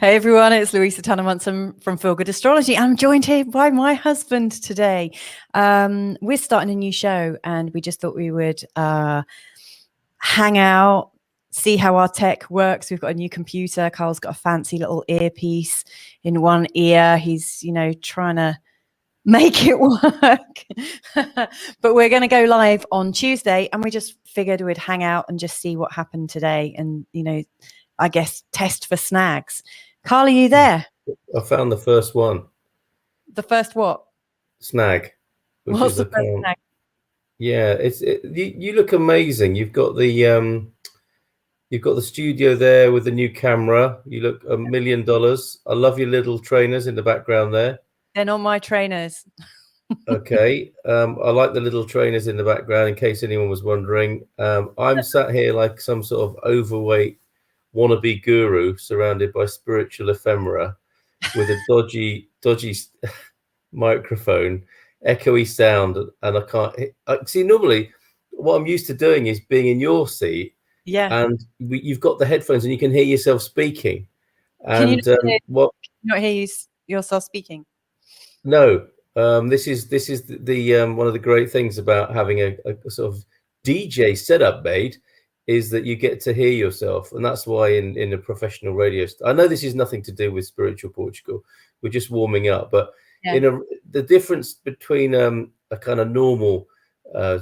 Hey everyone, it's Louisa Tanner-Munson from Feel Good Astrology. I'm joined here by my husband today. We're starting a new show and we just thought we would hang out, see how our tech works. We've got a new computer. Carl's got a fancy little earpiece in one ear. He's, trying to make it work. But we're going to go live on Tuesday and we just figured we'd hang out and just see what happened today and, I guess test for snags. Carl, are you there? I found the first one. The first what? Snag. What's the first snag? Yeah, you look amazing. You've got the studio there with the new camera. You look $1 million. I love your little trainers in the background there. They're not my trainers. Okay. I like the little trainers in the background in case anyone was wondering. I'm sat here like some sort of overweight wannabe guru surrounded by spiritual ephemera with a dodgy microphone, echoey sound, and I see normally what I'm used to doing is being in your seat, and you've got the headphones and you can hear yourself speaking. And can you not hear yourself speaking? No, this is the one of the great things about having a sort of DJ setup made is that you get to hear yourself, and that's why in a professional radio I know this is nothing to do with Spiritual Portugal, we're just warming up, but the difference between a kind of normal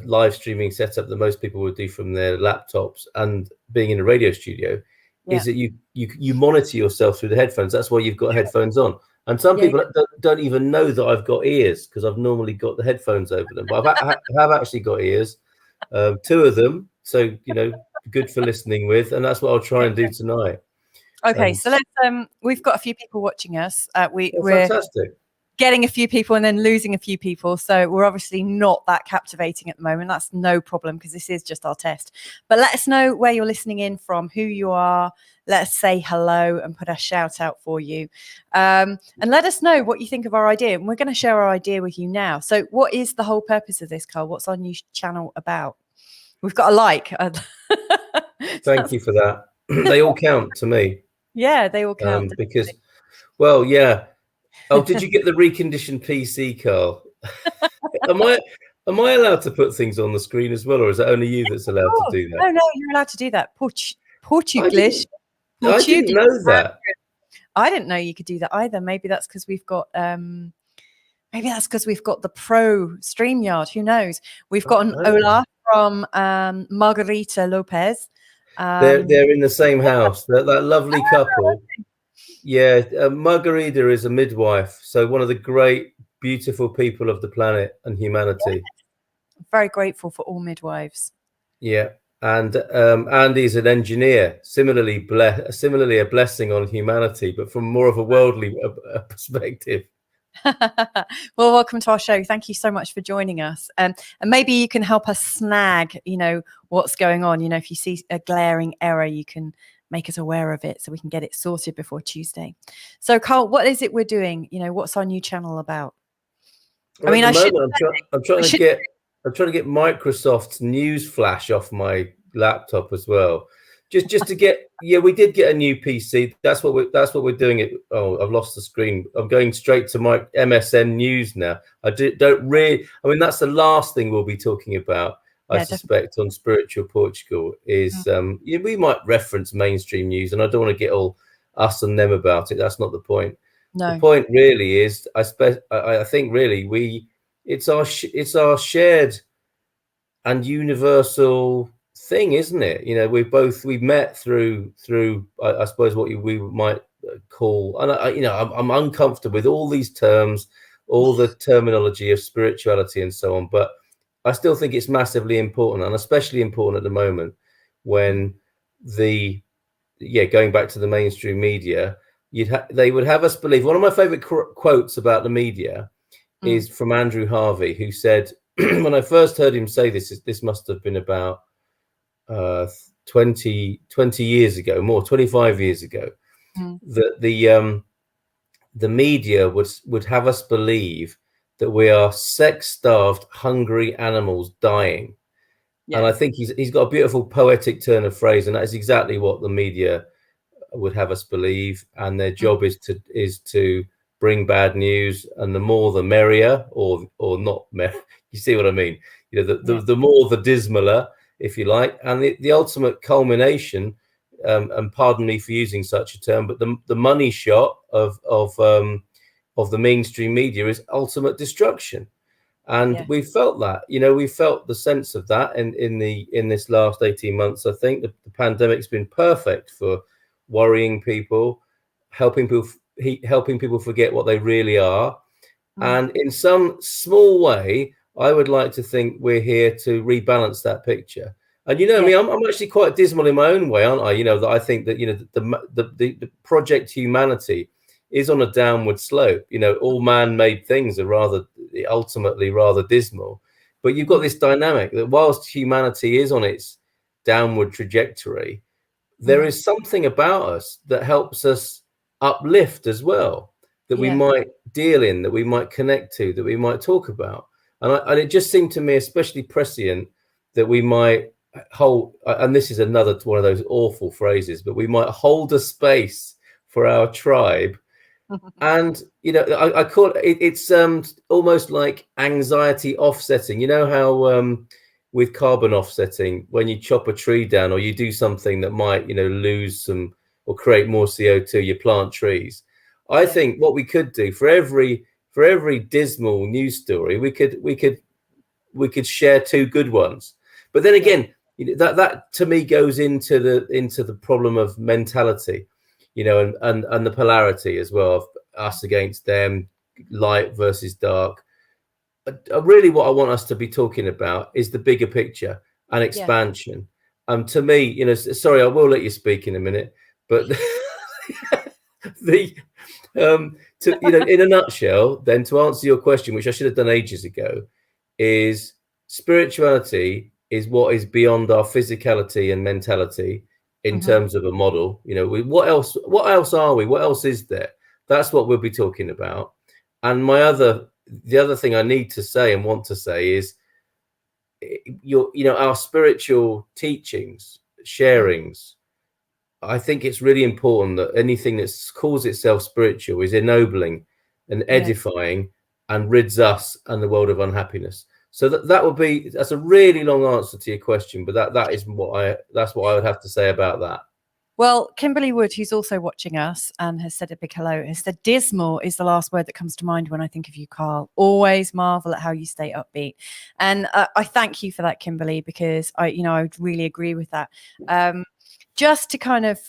live streaming setup that most people would do from their laptops and being in a radio studio is that you monitor yourself through the headphones. That's why you've got headphones on, and some people don't even know that I've got ears because I've normally got the headphones over them, but I have actually got ears, 2 of them, so good for listening with, and that's what I'll try and do tonight. Okay, so let's we've got a few people watching us. We're fantastic. Getting a few people and then losing a few people, so we're obviously not that captivating at the moment. That's no problem because this is just our test. But let us know where you're listening in from, who you are. Let us say hello and put a shout out for you, and let us know what you think of our idea, and we're going to share our idea with you now. So what is the whole purpose of this, Carl? What's our new channel about? We've got a like. Thank you for that. They all count to me. Yeah, they all count. Because, well, yeah. Oh, did you get the reconditioned PC, Carl? Am I allowed to put things on the screen as well, or is it only you that's allowed to do that? No, you're allowed to do that. Portuguese. I didn't know that. I didn't know you could do that either. Maybe that's because we've got the pro StreamYard. Who knows? We've got an Olaf from Margarita Lopez. They're in the same house. That lovely couple. Yeah, Margarita is a midwife, so one of the great, beautiful people of the planet and humanity. I'm very grateful for all midwives. Yeah, and Andy's an engineer, similarly a blessing on humanity, but from more of a worldly perspective. Well, welcome to our show. Thank you so much for joining us, and maybe you can help us snag what's going on. If you see a glaring error, you can make us aware of it so we can get it sorted before Tuesday. So Carl, what is it we're doing? What's our new channel about? Well, I'm trying to get Microsoft's news flash off my laptop as well, just to get. Yeah, we did get a new PC. That's what we're doing. I've lost the screen. I'm going straight to my MSN News now. I mean, that's the last thing we'll be talking about. I suspect on Spiritual Portugal is we might reference mainstream news, and I don't want to get all us and them about it. That's not the point. No. The point really is, I think really it's our shared and universal thing, isn't it? We've met through I suppose what we might call, and I'm uncomfortable with all these terms, all the terminology of spirituality and so on, but I still think it's massively important, and especially important at the moment when going back to the mainstream media, they would have us believe. One of my favorite quotes about the media is from Andrew Harvey, who said, when I first heard him say this must have been about 20 years ago, more 25 years ago, that the media would have us believe that we are sex-starved, hungry animals dying. Yeah. And I think he's got a beautiful poetic turn of phrase, and that is exactly what the media would have us believe, and their job is to bring bad news, and the more the merrier, or not merry. You see what I mean? You know, the more the dismaler, if you like, and the ultimate culmination. And pardon me for using such a term, but the money shot of the mainstream media is ultimate destruction. And we felt that, you know, we felt the sense of that in this last 18 months. I think the pandemic's been perfect for worrying people, helping people forget what they really are. And in some small way, I would like to think we're here to rebalance that picture. And you know me, I'm actually quite dismal in my own way, aren't I? You know, that I think that, you know, the project humanity is on a downward slope. You know, all man-made things are ultimately rather dismal. But you've got this dynamic that whilst humanity is on its downward trajectory, there is something about us that helps us uplift as well, that we might deal in, that we might connect to, that we might talk about. And it just seemed to me especially prescient that we might hold, and this is another one of those awful phrases, but we might hold a space for our tribe. And, you know, I call it's almost like anxiety offsetting. You know how with carbon offsetting, when you chop a tree down or you do something that might, you know, lose some or create more CO2, you plant trees. I think what we could do for every dismal news story, we could share two good ones. But then again, you know, that to me goes into the problem of mentality, you know, and the polarity as well of us against them, light versus dark. Really, what I want us to be talking about is the bigger picture and expansion. To me, you know, sorry, I will let you speak in a minute, but you know, in a nutshell, then to answer your question, which I should have done ages ago, is spirituality is what is beyond our physicality and mentality in terms of a model. You know, what else are we? What else is there? That's what we'll be talking about. And the other thing I need to say and want to say is, you know, our spiritual teachings, sharings, I think it's really important that anything that calls itself spiritual is ennobling and edifying and rids us and the world of unhappiness. So that's a really long answer to your question, but that's what I would have to say about that. Well, Kimberly Wood, who's also watching us and has said a big hello, has said dismal is the last word that comes to mind when I think of you, Carl. Always marvel at how you stay upbeat. And I thank you for that, Kimberly, because I would really agree with that. Just to kind of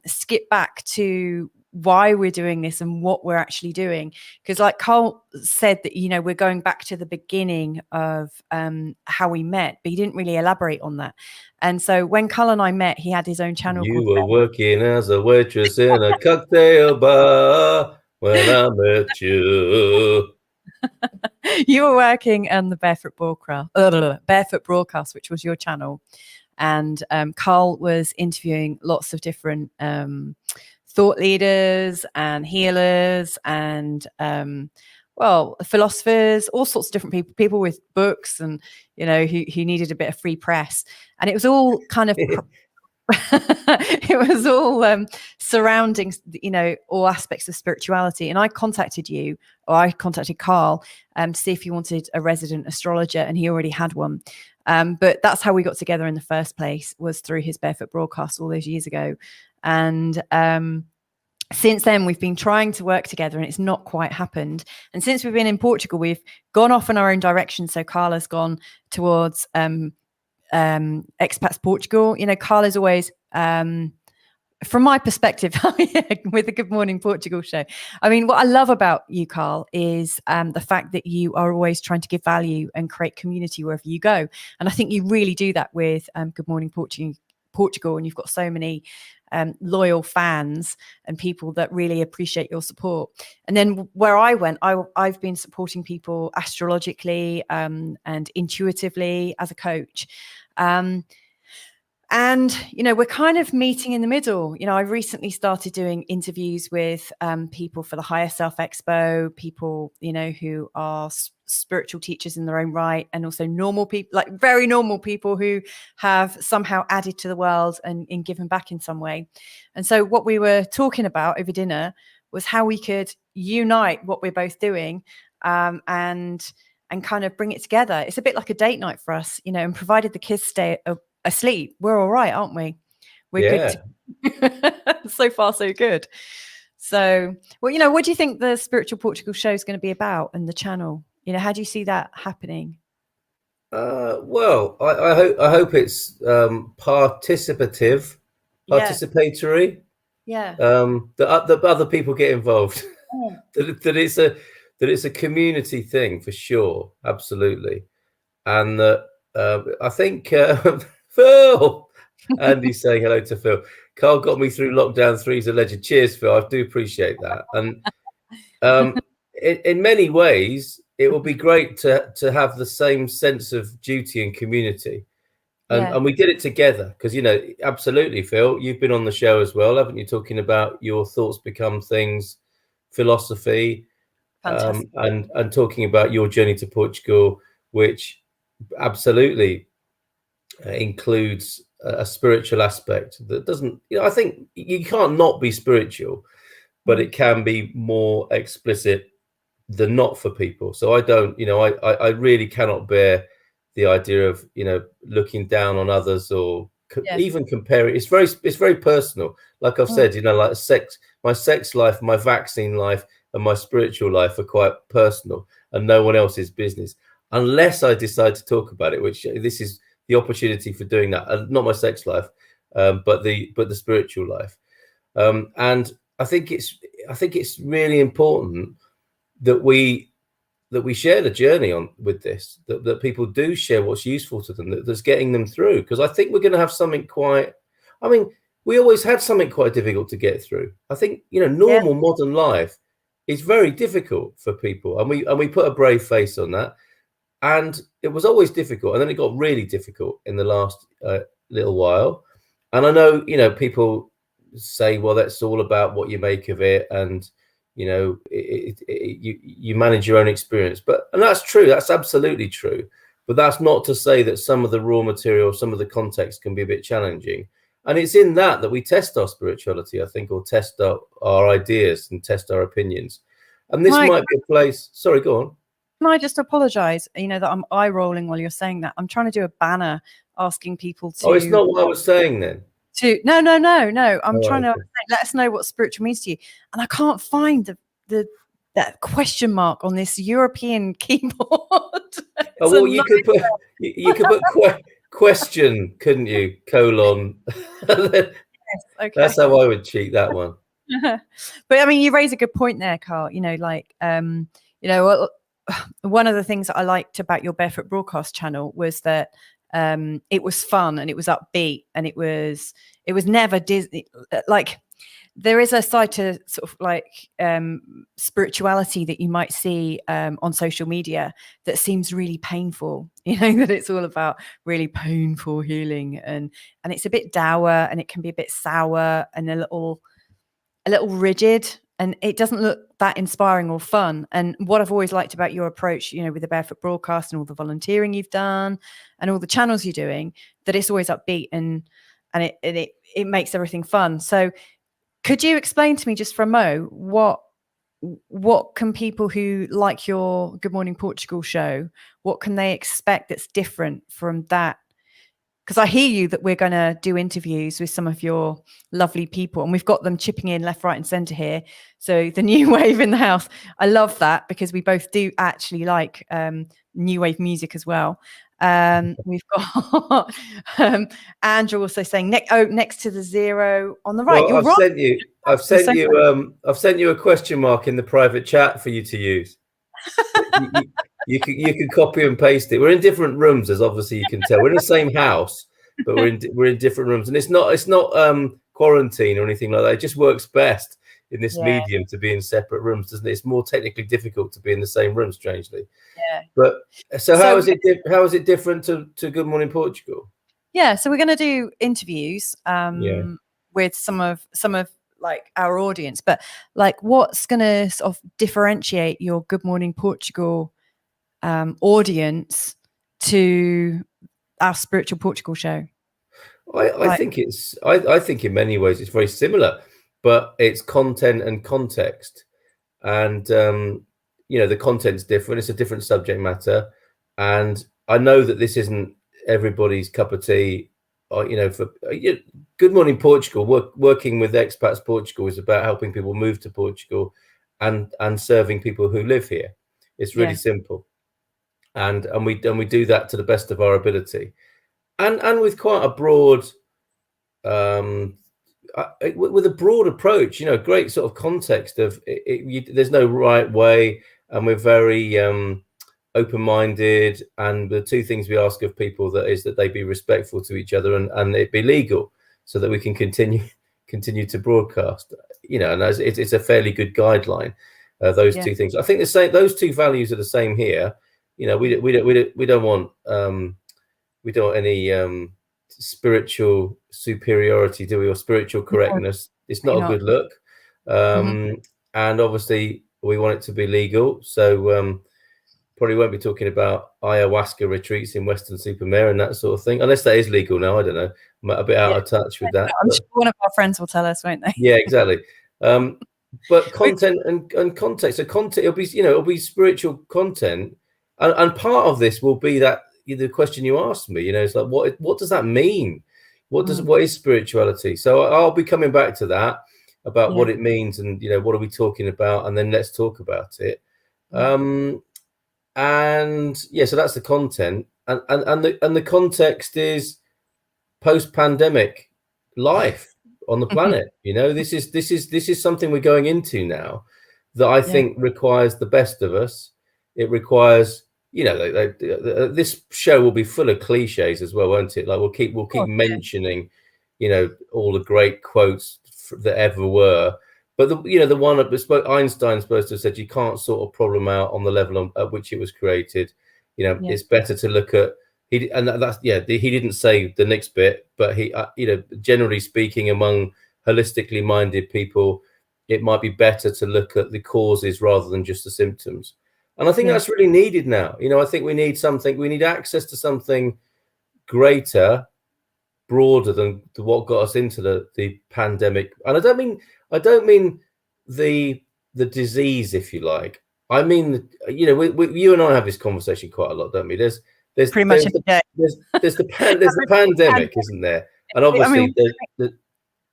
skip back to why we're doing this and what we're actually doing, because like Carl said that, you know, we're going back to the beginning of how we met, but he didn't really elaborate on that. And so when Carl and I met, he had his own channel. You were working as a waitress in a cocktail bar when I met you. You were working on the Barefoot Broadcast, which was your channel. And Carl was interviewing lots of different thought leaders and healers and philosophers, all sorts of different people with books, and, you know, who needed a bit of free press. And it was all kind of it was all surrounding, you know, all aspects of spirituality. And I contacted Carl to see if he wanted a resident astrologer, and he already had one. But that's how we got together in the first place, was through his Barefoot Broadcast all those years ago. And since then, we've been trying to work together, and it's not quite happened. And since we've been in Portugal, we've gone off in our own direction. So Carl has gone towards Expats Portugal. You know, Carl is always, from my perspective, with the Good Morning Portugal show. I mean, what I love about you, Carl, is the fact that you are always trying to give value and create community wherever you go. And I think you really do that with Good Morning Portugal, and you've got so many loyal fans and people that really appreciate your support. And then where I went, I've been supporting people astrologically and intuitively as a coach. And, you know, we're kind of meeting in the middle. You know, I've recently started doing interviews with people for the Higher Self Expo, people, you know, who are spiritual teachers in their own right, and also normal people, like very normal people who have somehow added to the world and given back in some way. And so what we were talking about over dinner was how we could unite what we're both doing, and kind of bring it together. It's a bit like a date night for us, you know, and provided the kids stay asleep, we're all right, aren't we? We're good. So far, so good. So, well, you know, what do you think the Spiritual Portugal show is going to be about, and the channel? You know, how do you see that happening? Well, I hope it's participatory. Yeah. That other people get involved. Yeah. that it's a community thing for sure, absolutely, and that I think Phil, Andy's saying hello to Phil. Carl got me through lockdown 3's a legend. Cheers, Phil. I do appreciate that. And in many ways, it will be great to have the same sense of duty and community. And we did it together because, you know, absolutely, Phil, you've been on the show as well, haven't you? Talking about your thoughts become things, philosophy, and talking about your journey to Portugal, which absolutely includes a spiritual aspect that doesn't, you know, I think you can't not be spiritual, but it can be more explicit than not for people. So I don't, you know, I really cannot bear the idea of, you know, looking down on others or even comparing. It's very personal. Like I've said, you know, like my sex life, my vaccine life, and my spiritual life are quite personal and no one else's business, unless I decide to talk about it, which this is the opportunity for doing that. And not my sex life, but the spiritual life. And I think it's really important that we share the journey on with this, that people do share what's useful to them, that's getting them through. Because I think we're going to have something quite, I mean, we always had something quite difficult to get through. I think, you know, normal modern life is very difficult for people. And we put a brave face on that. And it was always difficult. And then it got really difficult in the last little while. And I know, you know, people say, well, that's all about what you make of it. And, you know, you manage your own experience. And that's true. That's absolutely true. But that's not to say that some of the raw material, some of the context can be a bit challenging. And it's in that we test our spirituality, I think, or test our ideas and test our opinions. And this might be a place. Sorry, go on. Can I just apologize? You know, that I'm eye rolling while you're saying that. I'm trying to do a banner asking people to. Oh, it's not what I was saying then. No. I'm trying to let us know what spiritual means to you, and I can't find that question mark on this European keyboard. Well, you could put question, couldn't you? Colon. Yes, okay. That's how I would cheat that one. But I mean, you raise a good point there, Carl. You know, like you know, one of the things that I liked about your Barefoot Broadcast channel was that it was fun and it was upbeat, and it was never Disney. Like, there is a side to sort of like spirituality that you might see on social media that seems really painful, you know, that it's all about really painful healing, and it's a bit dour, and it can be a bit sour and a little rigid, and it doesn't look that inspiring or fun. And what I've always liked about your approach, you know, with the Barefoot Broadcast and all the volunteering you've done and all the channels you're doing, that it's always upbeat and it makes everything fun. So could you explain to me, just for a mo, what can people who like your Good Morning Portugal show, what can they expect that's different from that? Because I hear you that we're going to do interviews with some of your lovely people, and we've got them chipping in left, right, and centre here. So the new wave in the house, I love that, because we both do actually like new wave music as well. We've got Andrew also saying next to the zero on the right. Well, I've sent you a question mark in the private chat for you to use. You can copy and paste it. We're in different rooms, as obviously you can tell. We're in the same house, but we're in different rooms, and it's not quarantine or anything like that. It just works best in this medium to be in separate rooms, doesn't it? It's more technically difficult to be in the same room, strangely. Yeah. But so how is it different to Good Morning Portugal? Yeah, so we're going to do interviews with some of like our audience, but like, what's going to sort of differentiate your Good Morning Portugal audience to our Spiritual Portugal show? I think I think in many ways it's very similar, but it's content and context, and the content's different. It's a different subject matter, and I know that this isn't everybody's cup of tea. For Good Morning Portugal, working with Expats Portugal is about helping people move to Portugal, and serving people who live here. It's really simple, and we do that to the best of our ability. And with quite a broad, with a broad approach, great sort of context of there's no right way, and we're very open-minded. And the two things we ask of people is that they be respectful to each other, and it be legal, so that we can continue to broadcast. And it's a fairly good guideline. Those two things, I think, those two values are the same here. We don't want any spiritual superiority, do we, or spiritual correctness? It's not a good look. And obviously we want it to be legal, so probably won't be talking about ayahuasca retreats in Western-super-Mare and that sort of thing, unless that is legal now. I don't know, I'm a bit out of touch with that. I'm sure one of our friends will tell us, won't they? Yeah, exactly. But content and context. So content, it'll be spiritual content, and part of this will be that the question you asked me, it's like, what does that mean? What is spirituality? So I'll be coming back to that, about what it means, and what are we talking about, and then let's talk about it. So that's the content, and the context is post-pandemic life on the planet. This is something we're going into now that I think requires the best of us. It requires, this show will be full of cliches as well, won't it? Like we'll keep mentioning, all the great quotes that ever were. But the one that Einstein's supposed to have said, you can't sort a problem out on the level at which it was created. It's better to look at he didn't say the next bit, but he generally speaking, among holistically minded people, it might be better to look at the causes rather than just the symptoms. And I think that's really needed now. I think we need access to something greater, broader than what got us into the pandemic. And I don't mean the disease, if you like. I mean, you and I have this conversation quite a lot, don't we? There's pretty much there's the pandemic, isn't there? And obviously,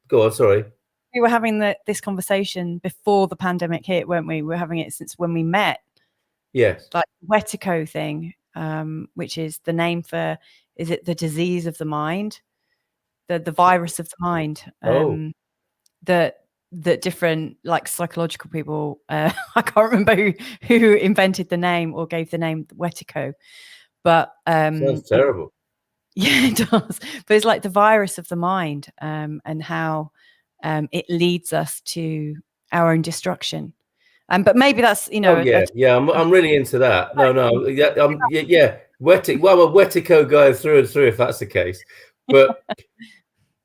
go on. Sorry. We were having this conversation before the pandemic hit, weren't we? We were having it since when we met. Yes. Like Wetico thing, which is the name for, is it the disease of the mind? The virus of the mind. That different, like, psychological people, I can't remember who invented the name or gave the name Wetico, but sounds terrible. It does. But it's like the virus of the mind, and how it leads us to our own destruction. But maybe that's I'm really into that. Wetico guy through and through, if that's the case. But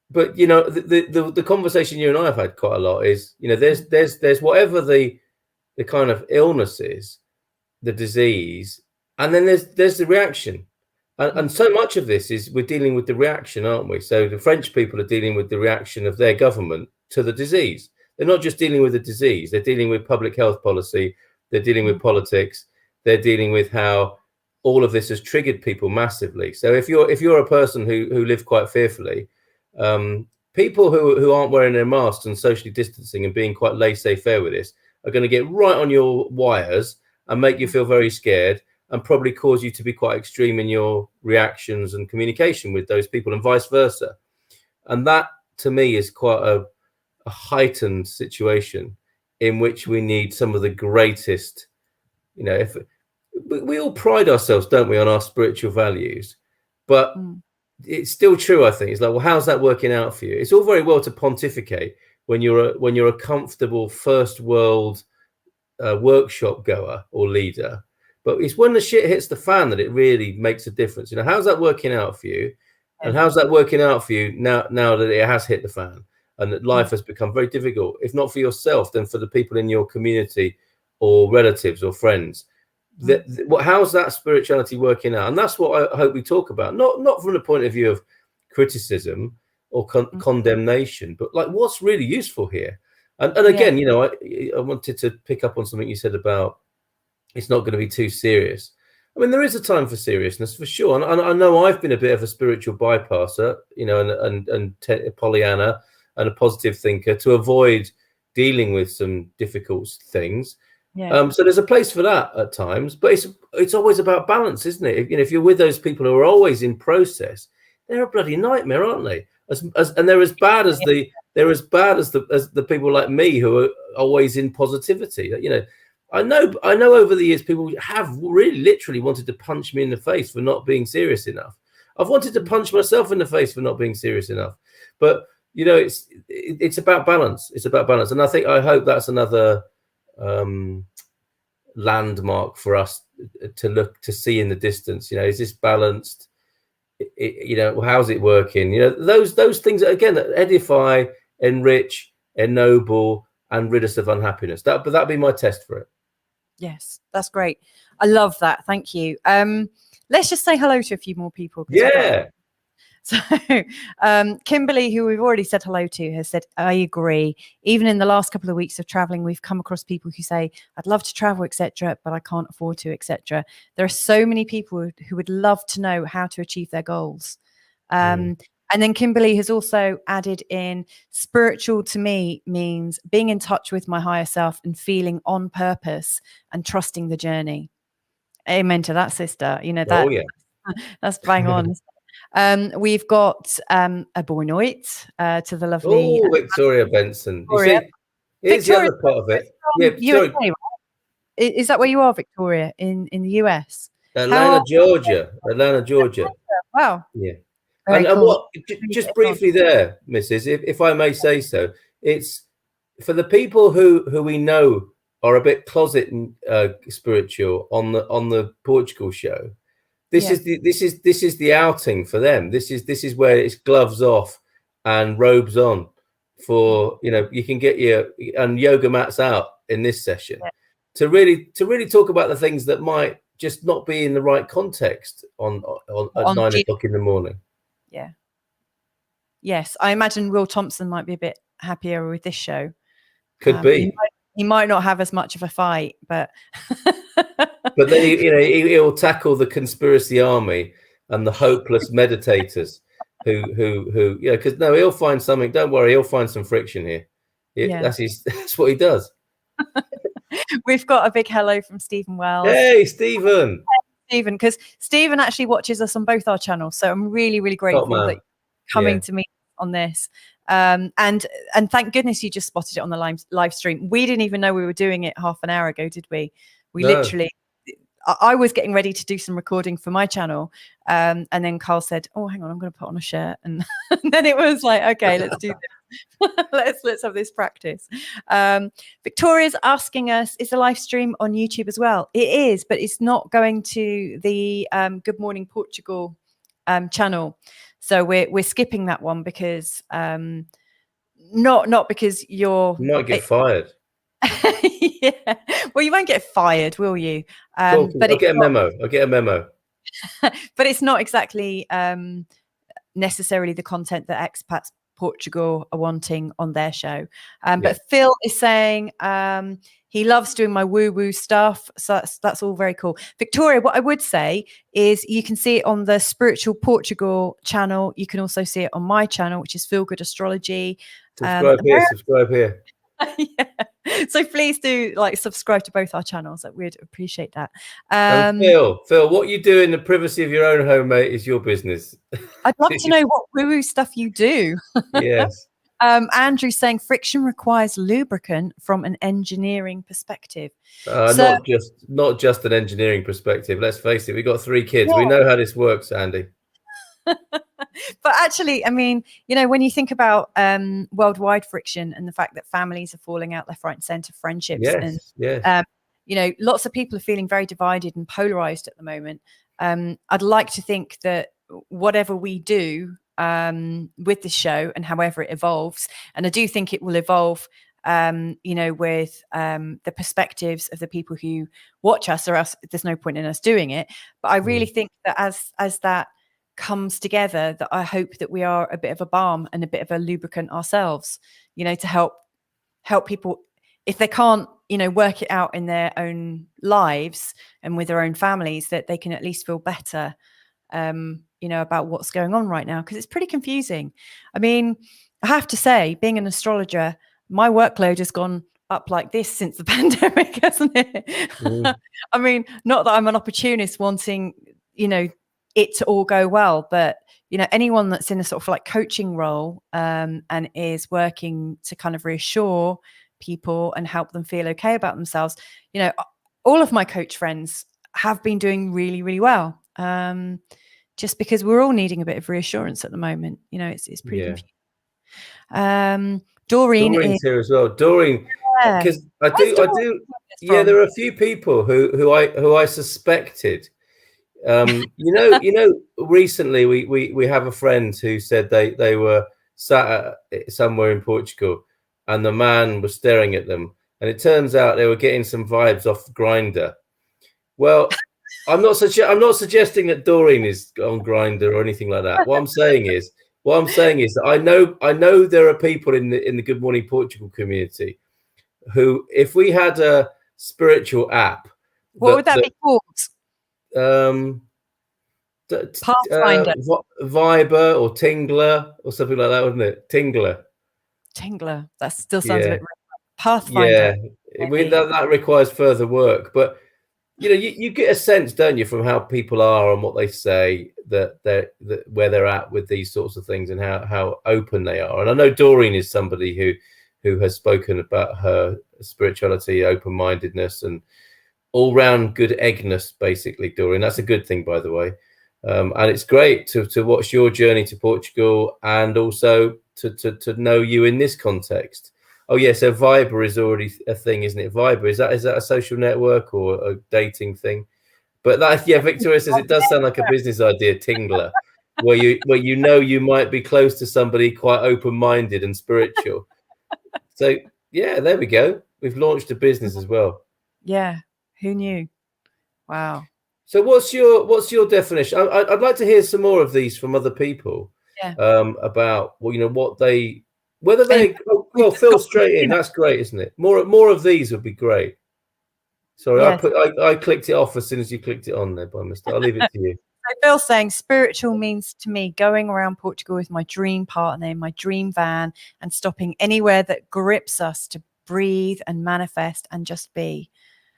but the conversation you and I have had quite a lot is, there's whatever the kind of illness is, the disease, and then there's the reaction, and so much of this is we're dealing with the reaction, aren't we? So the French people are dealing with the reaction of their government to the disease. They're not just dealing with the disease, they're dealing with public health policy, they're dealing with politics, they're dealing with how all of this has triggered people massively. So if you're a person who live quite fearfully, people who aren't wearing their masks and socially distancing and being quite laissez-faire with this are going to get right on your wires and make you feel very scared, and probably cause you to be quite extreme in your reactions and communication with those people, and vice versa. And that, to me, is quite a heightened situation in which we need some of the greatest, if we all pride ourselves, don't we, on our spiritual values, but it's still true. I think it's like, well, how's that working out for you? It's all very well to pontificate when you're a comfortable first world workshop goer or leader, but it's when the shit hits the fan that it really makes a difference. How's that working out for you? And how's that working out for you now that it has hit the fan? And that life has become very difficult, if not for yourself, then for the people in your community or relatives or friends. how's that spirituality working out? And that's what I hope we talk about, not from the point of view of criticism or condemnation, but like what's really useful here. And again, you know, I wanted to pick up on something you said about it's not going to be too serious. I mean, there is a time for seriousness for sure, and I know I've been a bit of a spiritual bypasser, you know, and Pollyanna and a positive thinker to avoid dealing with some difficult things. So there's a place for that at times, but it's always about balance, isn't it? You know, if you're with those people who are always in process, they're a bloody nightmare, aren't they? And they're as bad as the people like me who are always in positivity. You know, I know over the years people have really literally wanted to punch me in the face for not being serious enough. I've wanted to punch myself in the face for not being serious enough. But you know, it's about balance. It's about balance, and I hope that's another landmark for us to see in the distance. You know, is this balanced? You know, how's it working? You know, those things again that edify, enrich, ennoble, and rid us of unhappiness. That'd be my test for it. Yes, that's great. I love that. Thank you. Let's just say hello to a few more people. Yeah. So Kimberly, who we've already said hello to, has said, I agree. Even in the last couple of weeks of traveling, we've come across people who say, I'd love to travel, etc., but I can't afford to, etc. There are so many people who would love to know how to achieve their goals. And then Kimberly has also added in, spiritual to me means being in touch with my higher self and feeling on purpose and trusting the journey. Amen to that, sister. You know, that's bang on. We've got a boy night to the lovely Victoria Benson. Victoria. You see, here's the other part of it. Yeah, USA, right? Is that where you are, Victoria, in the US? Atlanta, Georgia. Wow. Yeah. Very and cool. what? Just briefly there, Mrs. If I may say so, it's for the people who we know are a bit closet spiritual on the Portugal show. This is the outing for them. This is where it's gloves off and robes on for, you know, you can get your and yoga mats out in this session to really talk about the things that might just not be in the right context at 9 o'clock in the morning. Yeah. Yes, I imagine Will Thompson might be a bit happier with this show. Could be. He might not have as much of a fight, but but then he'll tackle the conspiracy army and the hopeless meditators who because he'll find something. Don't worry, he'll find some friction here. That's what he does. We've got a big hello from Stephen Wells. Hey, Stephen. Stephen, because Stephen actually watches us on both our channels, so I'm really, really grateful that you're coming to me on this. And thank goodness you just spotted it on the live stream. We didn't even know we were doing it half an hour ago, did we? Literally, I was getting ready to do some recording for my channel, and then Carl said, "Oh, hang on, I'm going to put on a shirt," and then it was like, "Okay, let's do this. let's have this practice." Victoria's asking us, "Is the live stream on YouTube as well?" It is, but it's not going to the Good Morning Portugal channel, so we're skipping that one because not because you might get fired. Yeah, well, you won't get fired, will you? But I'll get a memo. But it's not exactly necessarily the content that expats Portugal are wanting on their show. But Phil is saying he loves doing my woo-woo stuff. So that's all very cool. Victoria, what I would say is you can see it on the Spiritual Portugal channel. You can also see it on my channel, which is Feel Good Astrology. Subscribe here. So please do subscribe to both our channels. We'd appreciate that. And Phil, what you do in the privacy of your own home, mate, is your business. I'd love to know what woo-woo stuff you do. Yes. Andrew's saying friction requires lubricant from an engineering perspective. Not just an engineering perspective. Let's face it, we've got 3 kids. Yeah. We know how this works, Andy. But actually, I mean, when you think about worldwide friction and the fact that families are falling out left, right, and center, friendships, lots of people are feeling very divided and polarized at the moment. I'd like to think that whatever we do with the show and however it evolves, and I do think it will evolve with the perspectives of the people who watch us, or else there's no point in us doing it. But I really think that as that comes together, that I hope that we are a bit of a balm and a bit of a lubricant ourselves, to help people if they can't, work it out in their own lives and with their own families, that they can at least feel better, about what's going on right now, because it's pretty confusing. I mean, I have to say, being an astrologer, my workload has gone up like this since the pandemic, hasn't it? I mean, not that I'm an opportunist wanting, it to all go well, but anyone that's in a sort of like coaching role and is working to kind of reassure people and help them feel okay about themselves, all of my coach friends have been doing really, really well. Just because we're all needing a bit of reassurance at the moment. It's pretty confusing. Doreen's here as well. Doreen, because I do. Yeah, there are a few people who I suspected. Recently we have a friend who said they were sat somewhere in Portugal, and the man was staring at them, and it turns out they were getting some vibes off Grindr. Well, I'm not suggesting that Doreen is on Grindr or anything like that. What I'm saying is that I know there are people in the Good Morning Portugal community who, if we had a spiritual app, what would that be called? Pathfinder, Viber or Tingler or something like that, wouldn't it? Tingler. That still sounds a bit Pathfinder. Yeah, that requires further work, but you get a sense, don't you, from how people are and what they say, that where they're at with these sorts of things and how open they are. And I know Doreen is somebody who has spoken about her spirituality, open-mindedness, and all-round good eggness, basically. Doreen, that's a good thing, by the way. And it's great to watch your journey to Portugal, and also to know you in this context. Oh yeah, so Viber is already a thing, isn't it? Viber, is that a social network or a dating thing? But Victoria says it does sound like a business idea, Tingler, where you might be close to somebody quite open-minded and spiritual. So yeah, there we go. We've launched a business as well. Yeah, who knew? Wow. So what's your definition? I'd like to hear some more of these from other people. Yeah. About whether they fill straight in. That's great, isn't it? More of these would be great. Sorry, yes. I clicked it off as soon as you clicked it on there by mistake. I'll leave it to you. So Phil's saying spiritual means to me going around Portugal with my dream partner in my dream van and stopping anywhere that grips us to breathe and manifest and just be.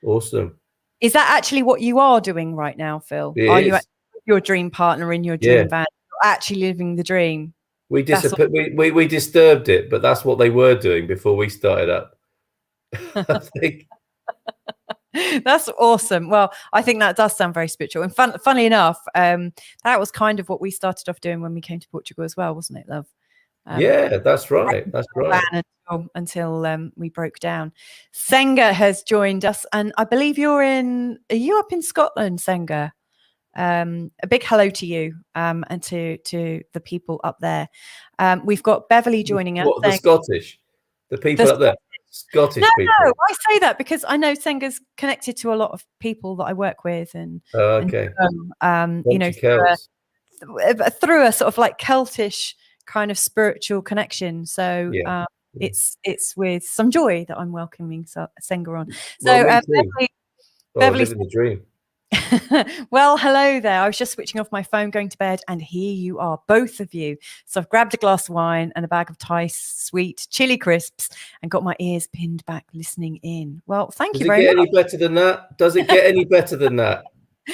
Awesome. Is that actually what you are doing right now, Phil? Are you actually your dream partner in your dream van? You're actually living the dream. We disturbed it, but that's what they were doing before we started up. I think. That's awesome. Well, I think that does sound very spiritual. And funnily enough, that was kind of what we started off doing when we came to Portugal as well, wasn't it, love? Yeah, that's right. That's right. Until we broke down. Senga has joined us, and I believe are you up in Scotland, Senga? A big hello to you and to the people up there. We've got Beverly joining us. What, the people up there? Scottish people. No, I say that because I know Senga's connected to a lot of people that I work with, and okay, through a sort of like Celtish kind of spiritual connection. So it's with some joy that I'm welcoming Senga on. So Beverly's living the dream. Well, hello there. I was just switching off my phone, going to bed, and here you are, both of you. So I've grabbed a glass of wine and a bag of Thai sweet chili crisps and got my ears pinned back listening in. Well, thank you very much. Does it get any better than that? Does it get any better than that?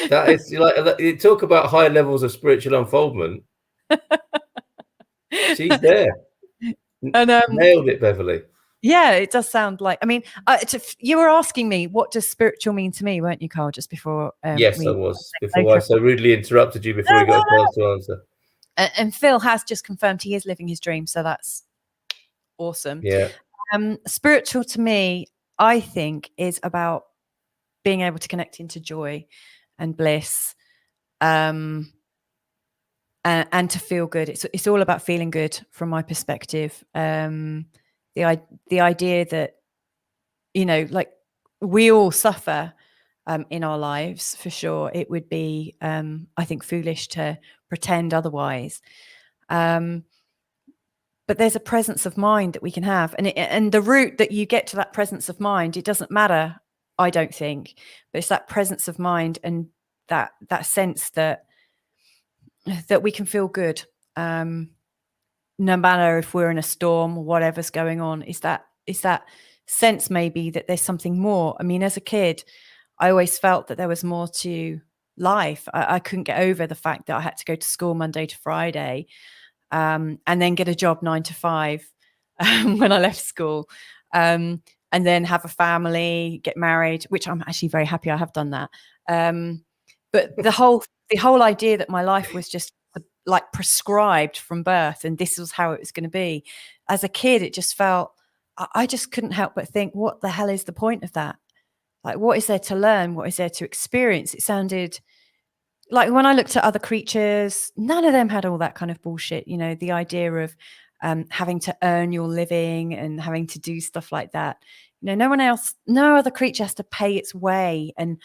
That is like, you talk about high levels of spiritual unfoldment. She's there. And nailed it, Beverly. Yeah, it does sound like, I mean, you were asking me, what does spiritual mean to me, weren't you, Carl, just before? Yes, I was, before I so rudely interrupted you before you got a chance to answer. And Phil has just confirmed he is living his dream, so that's awesome. Yeah. Spiritual to me, I think, is about being able to connect into joy and bliss, and to feel good. It's all about feeling good from my perspective. the idea that, you know, like we all suffer in our lives for sure. It would be, I think, foolish to pretend otherwise. But there's a presence of mind that we can have, and the route that you get to that presence of mind, it doesn't matter, I don't think, but it's that presence of mind and that sense that we can feel good, no matter if we're in a storm or whatever's going on. Is that sense maybe that there's something more. I mean, as a kid, I always felt that there was more to life. I couldn't get over the fact that I had to go to school Monday to Friday, and then get a job 9 to 5 when I left school, and then have a family, get married, which I'm actually very happy I have done that. But the whole idea that my life was just like prescribed from birth and this was how it was going to be. As a kid, it just felt, I just couldn't help but think, what the hell is the point of that? Like, what is there to learn? What is there to experience? It sounded like, when I looked at other creatures, none of them had all that kind of bullshit. You know, the idea of having to earn your living and having to do stuff like that. You know, no other creature has to pay its way and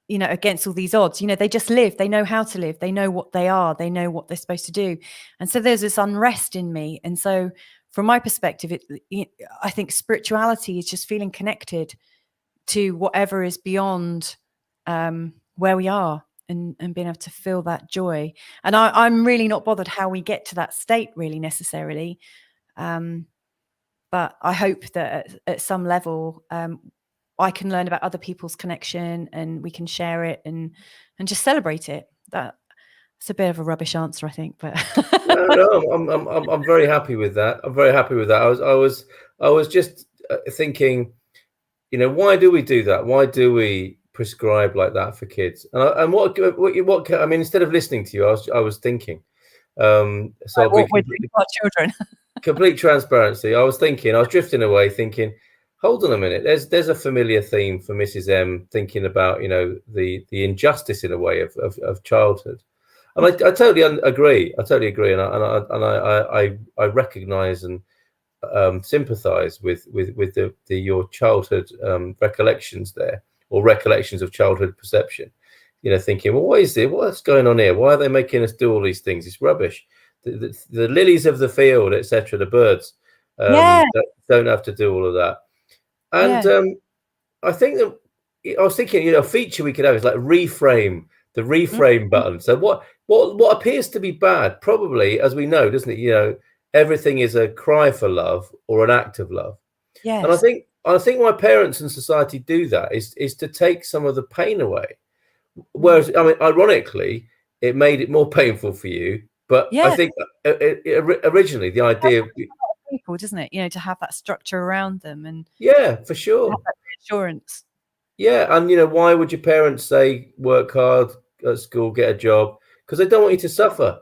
you know, against all these odds. You know, they just live. They know how to live. They know what they are. They know what they're supposed to do. And so there's this unrest in me. And so from my perspective, I think spirituality is just feeling connected to whatever is beyond where we are, and being able to feel that joy. And I'm really not bothered how we get to that state, really, necessarily. But I hope that at some level, I can learn about other people's connection and we can share it and just celebrate it. That's a bit of a rubbish answer, I think, but no, I'm very happy with that. I'm very happy with that. I was just thinking, you know, why do we do that? Why do we prescribe like that for kids? And what I mean, instead of listening to you, I was thinking. So what we're doing for our children. Complete transparency. I was drifting away, thinking, hold on a minute. There's a familiar theme for Mrs. M, thinking about, you know, the injustice in a way of childhood. And I totally agree. I totally agree, and I recognise and sympathise with your childhood recollections there, or recollections of childhood perception. You know, thinking, well, what's going on here? Why are they making us do all these things? It's rubbish. The lilies of the field, etc., the birds, don't have to do all of that. And I think that I was thinking, you know, a feature we could have is like reframe button. So what appears to be bad, probably, as we know, doesn't it? You know, everything is a cry for love or an act of love. Yes. And I think why parents and society do that is to take some of the pain away. Whereas, I mean, ironically, it made it more painful for you. But I think originally the idea of people, doesn't it? You know, to have that structure around them, and for sure, have that reassurance. Yeah, and you know, why would your parents say work hard at school, get a job? Because they don't want you to suffer,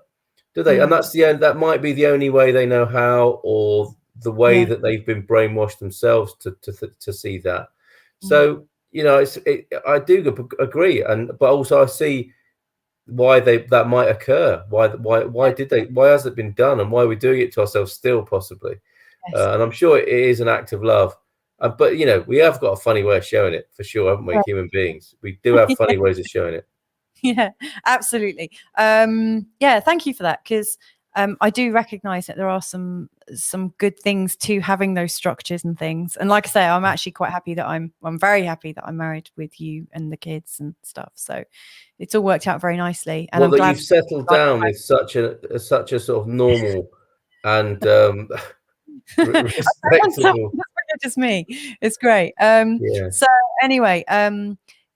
do they? And that's the end. That might be the only way they know how, or the way that they've been brainwashed themselves to see that. So you know, I do agree, but also I see why that might occur. Why did they? Why has it been done? And why are we doing it to ourselves still, possibly? Yes. And I'm sure it is an act of love. But you know, we have got a funny way of showing it, for sure, haven't we? Right. Human beings, we do have funny ways of showing it. Yeah, absolutely. Yeah, thank you for that, because I do recognize that there are some good things to having those structures and things. And like I say, I'm actually quite happy that I'm very happy that I'm married with you and the kids and stuff. So it's all worked out very nicely. And well, I'm glad you've settled down with such a sort of normal and respectable. Just me. It's great. So anyway,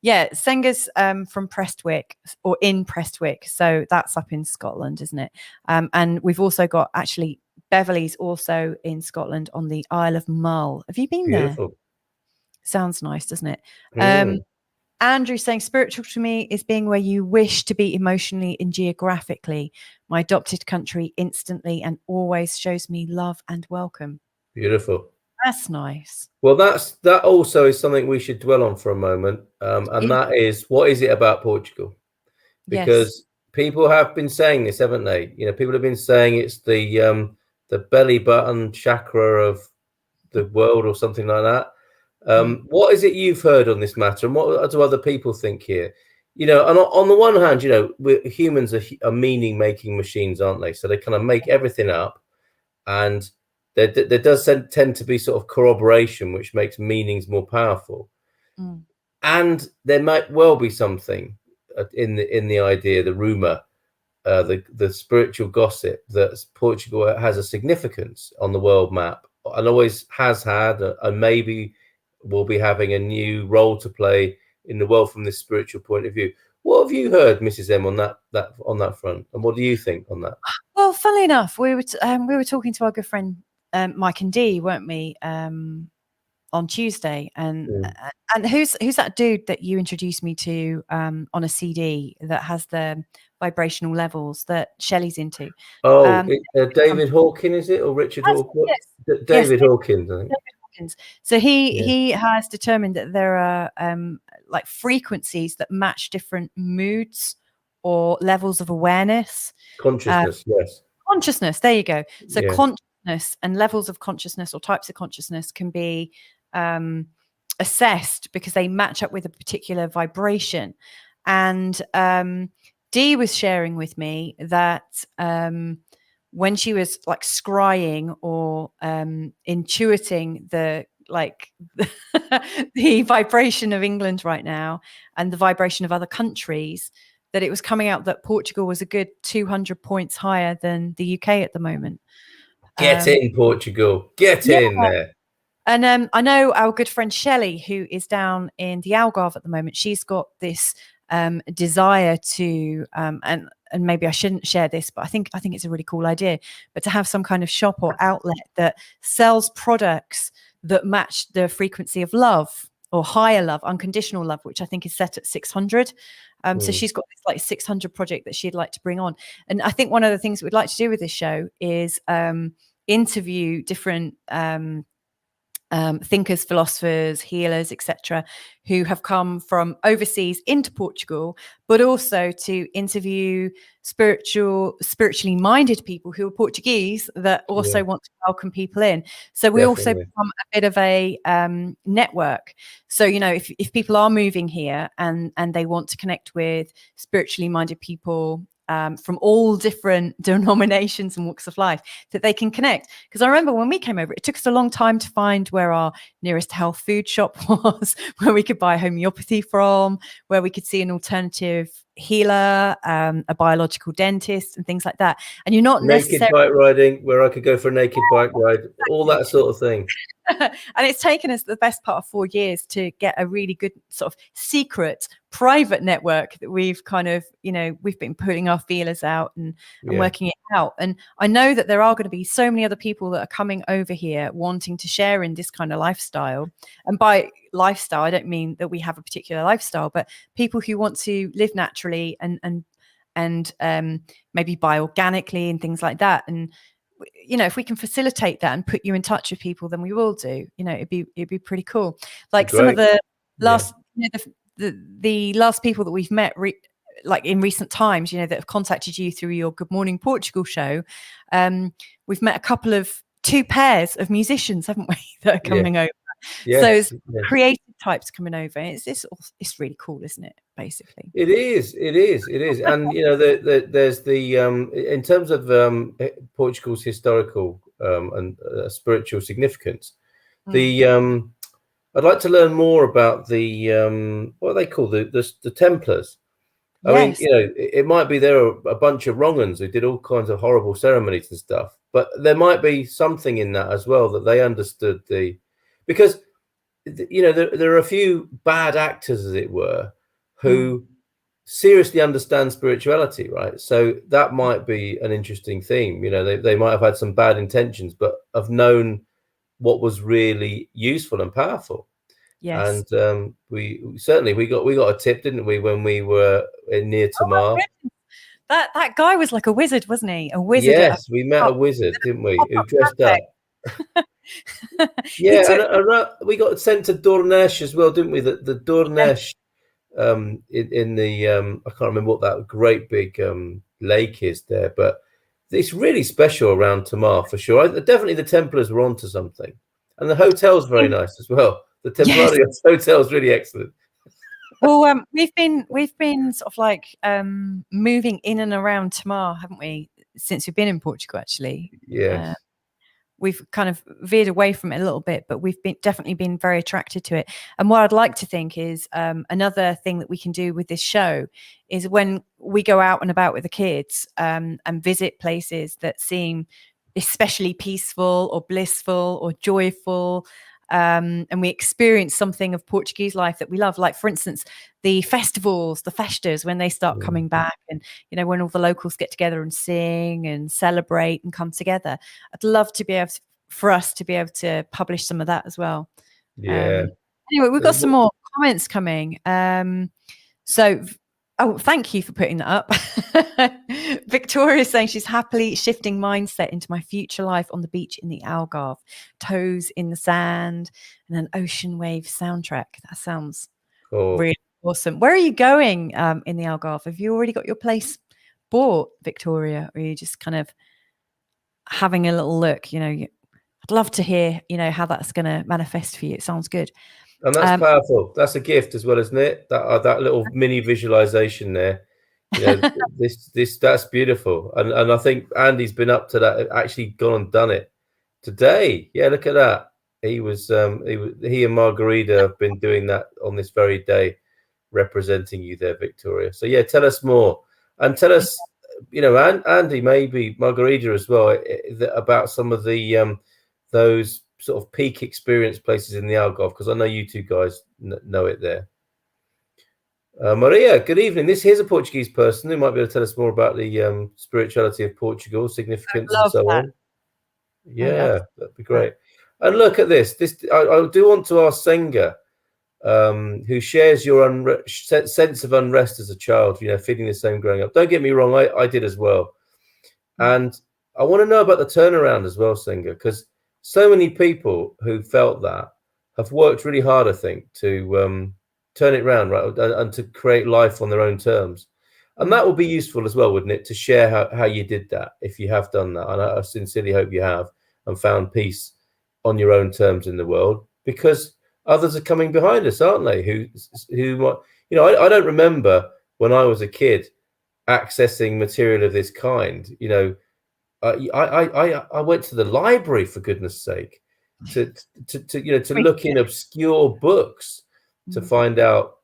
Senga's from Prestwick, or in Prestwick, so that's up in Scotland, isn't it? And we've also got, actually, Beverly's also in Scotland on the Isle of Mull. Have you been there? Sounds nice, doesn't it? Andrew saying, spiritual to me is being where you wish to be emotionally and geographically. My adopted country instantly and always shows me love and welcome. Beautiful. That's nice. Well, that also is something we should dwell on for a moment, and that is, what is it about Portugal? Because people have been saying this, haven't they? You know, people have been saying it's the belly button chakra of the world or something like that. What is it you've heard on this matter, and what do other people think here? And on the one hand, humans are meaning-making machines, aren't they? So they kind of make everything up, and there does tend to be sort of corroboration, which makes meanings more powerful. And there might well be something in the idea, the rumor, the spiritual gossip that Portugal has a significance on the world map, and always has had, and maybe will be having a new role to play in the world from this spiritual point of view. What have you heard, Mrs. M, on that front, and what do you think on that? Well, funnily enough, we were talking to our good friend Mike and Dee, weren't we, on Tuesday, and who's that dude that you introduced me to on a CD that has the vibrational levels that Shelley's into? David Hawkins, is it, or Richard Hawkins? Yes. David Hawkins, I think. David Hawkins. So he has determined that there are like frequencies that match different moods or levels of awareness. Consciousness, yes. Consciousness, there you go. So consciousness and levels of consciousness or types of consciousness can be assessed because they match up with a particular vibration. And Dee was sharing with me that when she was like scrying or intuiting the the vibration of England right now and the vibration of other countries, that it was coming out that Portugal was a good 200 points higher than the UK at the moment. Get in, Portugal. Get in there. And I know our good friend Shelley, who is down in the Algarve at the moment, she's got this desire to, and maybe I shouldn't share this, but I think it's a really cool idea, but to have some kind of shop or outlet that sells products that match the frequency of love or higher love, unconditional love, which I think is set at 600. So she's got this like 600 project that she'd like to bring on. And I think one of the things we'd like to do with this show is interview different thinkers, philosophers, healers, etc., who have come from overseas into Portugal, but also to interview spiritually minded people who are Portuguese that also want to welcome people in. So we also become a bit of a network. So, if people are moving here and they want to connect with spiritually minded people from all different denominations and walks of life, that they can connect. Because I remember when we came over, it took us a long time to find where our nearest health food shop was, where we could buy homeopathy from, where we could see an alternative healer, a biological dentist, and things like that. And you're not naked bike riding, where I could go for a naked bike ride, all that sort of thing. And it's taken us the best part of 4 years to get a really good sort of secret private network that we've kind of, we've been putting our feelers out and working it out. And I know that there are going to be so many other people that are coming over here wanting to share in this kind of lifestyle. And by lifestyle, I don't mean that we have a particular lifestyle, but people who want to live naturally and maybe buy organically and things like that. And if we can facilitate that and put you in touch with people, then we will do. It'd be pretty cool. Like some of the last the last people that we've met like in recent times, that have contacted you through your Good Morning Portugal show. We've met two pairs of musicians, haven't we, that are coming over. So it's creative types coming over. It's really cool, isn't it? Basically, it is. And there's the in terms of Portugal's historical and spiritual significance. I'd like to learn more about the what are they called, the Templars. I mean, it might be there are a bunch of wrong uns who did all kinds of horrible ceremonies and stuff, but there might be something in that as well, that they understood because there are a few bad actors, as it were, who seriously understand spirituality, right? So that might be an interesting theme. They might have had some bad intentions, but have known what was really useful and powerful. Yes. And we got a tip, didn't we, when we were near Tamar? That guy was like a wizard, wasn't he? A wizard. Yes, we met a wizard, didn't we? Who dressed up. And we got sent to Dornesh as well, didn't we? The Dornesh in the I can't remember what that great big lake is there, but it's really special around Tamar for sure. Definitely the Templars were onto something, and the hotel's very nice as well. The Templarios hotel is really excellent. Well, we've been sort of like moving in and around Tamar, haven't we, since we've been in Portugal? Actually, Yes. We've kind of veered away from it a little bit, but we've definitely been very attracted to it. And what I'd like to think is another thing that we can do with this show is when we go out and about with the kids and visit places that seem especially peaceful or blissful or joyful, and we experience something of Portuguese life that we love. Like, for instance, the festivals, the festas, when they start coming back, and when all the locals get together and sing and celebrate and come together. I'd love to be able for us to be able to publish some of that as well. Yeah. Anyway, we've got some more comments coming. So, thank you for putting that up. Victoria's saying she's happily shifting mindset into my future life on the beach in the Algarve, toes in the sand, and an ocean wave soundtrack. That sounds really awesome. Where are you going in the Algarve? Have you already got your place bought, Victoria, or are you just kind of having a little look? I'd love to hear, how that's going to manifest for you. It sounds good. And that's powerful. That's a gift as well, isn't it? That little mini visualization there. That's beautiful. And I think Andy's been up to that. Actually, gone and done it today. Yeah, look at that. He and Margarita have been doing that on this very day, representing you there, Victoria. So yeah, tell us more, and tell us, and Andy, maybe Margarita as well, about some of the those sort of peak experience places in the Algarve, because I know you two guys know it there. Maria, good evening. Here's a Portuguese person who might be able to tell us more about the spirituality of Portugal, significance, and so on. Yeah, that'd be great. And look at this. I do want to ask Senga, who shares your sense of unrest as a child, feeling the same growing up. Don't get me wrong, I did as well. And I want to know about the turnaround as well, Senga, because so many people who felt that have worked really hard, I think, to turn it around, right, and to create life on their own terms. And that would be useful as well, wouldn't it, to share how you did that, if you have done that. And I sincerely hope you have, and found peace on your own terms in the world, because others are coming behind us, aren't they? Who I don't remember when I was a kid accessing material of this kind. I went to the library, for goodness sake, to look in obscure books to find out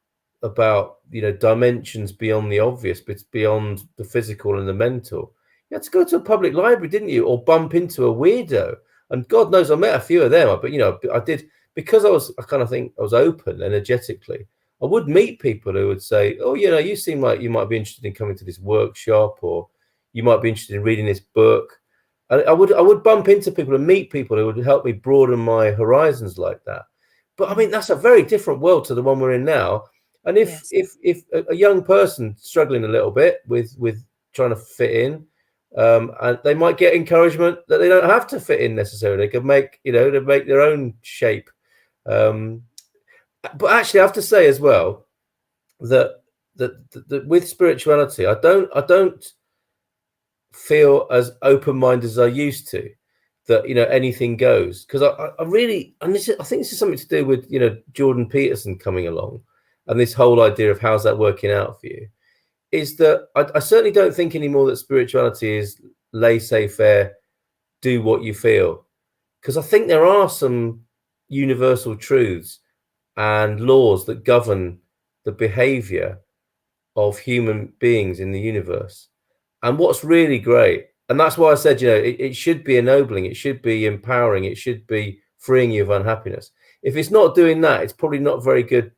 about dimensions beyond the obvious, but beyond the physical and the mental. You had to go to a public library, didn't you, or bump into a weirdo? And God knows I met a few of them, but I did, because I kind of think I was open energetically. I would meet people who would say, "Oh, you seem like you might be interested in coming to this workshop, or you might be interested in reading this book." And I would bump into people and meet people who would help me broaden my horizons like that. But I mean, that's a very different world to the one we're in now. And if a young person struggling a little bit with trying to fit in, and they might get encouragement that they don't have to fit in necessarily. They can make their own shape. But actually, I have to say as well that with spirituality, I don't feel as open-minded as I used to, that anything goes, because I really, and I think this is something to do with Jordan Peterson coming along, and this whole idea of how's that working out for you, is that I certainly don't think anymore that spirituality is laissez-faire, do what you feel, because I think there are some universal truths and laws that govern the behavior of human beings in the universe. And what's really great, and that's why I said, it should be ennobling, it should be empowering, it should be freeing you of unhappiness. If it's not doing that, it's probably not very good.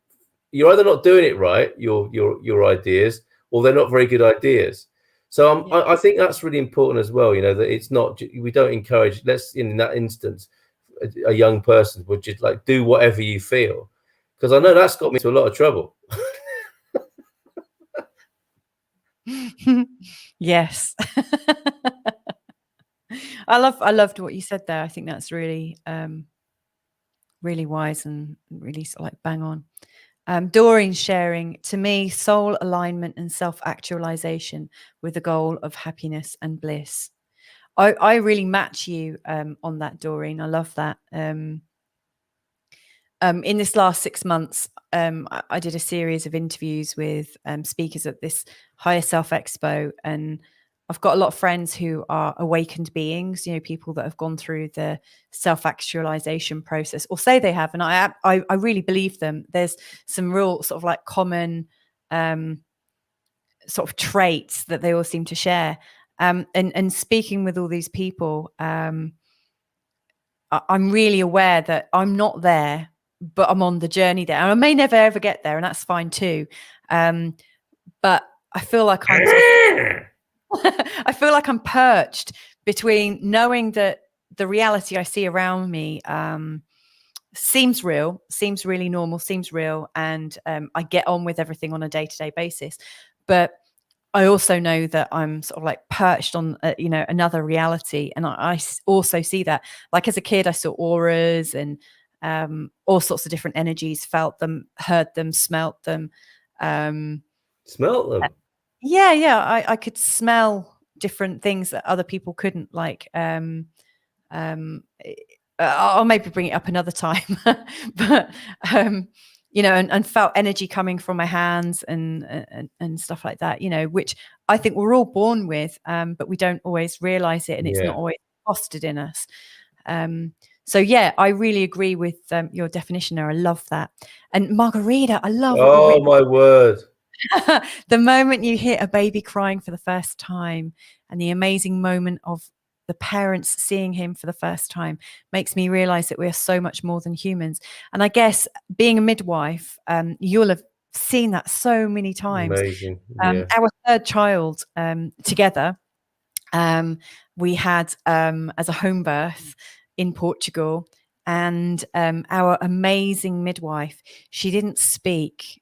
You're either not doing it right, your ideas, or they're not very good ideas. So I think that's really important as well. That it's not, we don't encourage. In that instance, a young person would just like do whatever you feel, because I know that's got me into a lot of trouble. Yes. I loved what you said there. I think that's really really wise and really sort of like bang on. Doreen sharing, to me, soul alignment and self-actualization with the goal of happiness and bliss. I really match you on that, Doreen. I love that. In this last 6 months, I did a series of interviews with speakers at this Higher Self Expo, and I've got a lot of friends who are awakened beings, people that have gone through the self-actualization process, or say they have, and I really believe them. There's some real sort of like common sort of traits that they all seem to share. And speaking with all these people, I'm really aware that I'm not there, but I'm on the journey there. And I may never ever get there, and that's fine too. But I feel like I feel like I'm perched between knowing that the reality I see around me seems real, seems really normal, seems real, and I get on with everything on a day-to-day basis. But I also know that I'm sort of like perched on, another reality. And I also see that, like as a kid, I saw auras and all sorts of different energies, felt them, heard them, smelt them. Smelt them? Yeah. I could smell different things that other people couldn't, like, I'll maybe bring it up another time, but, and felt energy coming from my hands and stuff like that, which I think we're all born with, but we don't always realize it, and it's not always fostered in us. So yeah, I really agree with your definition there. I love that. And Margarita, I love. Oh my word. The moment you hear a baby crying for the first time, and the amazing moment of the parents seeing him for the first time, makes me realize that we are so much more than humans. And I guess being a midwife, you'll have seen that so many times. Amazing. Yeah. Our third child together, we had as a home birth in Portugal, and our amazing midwife, she didn't speak.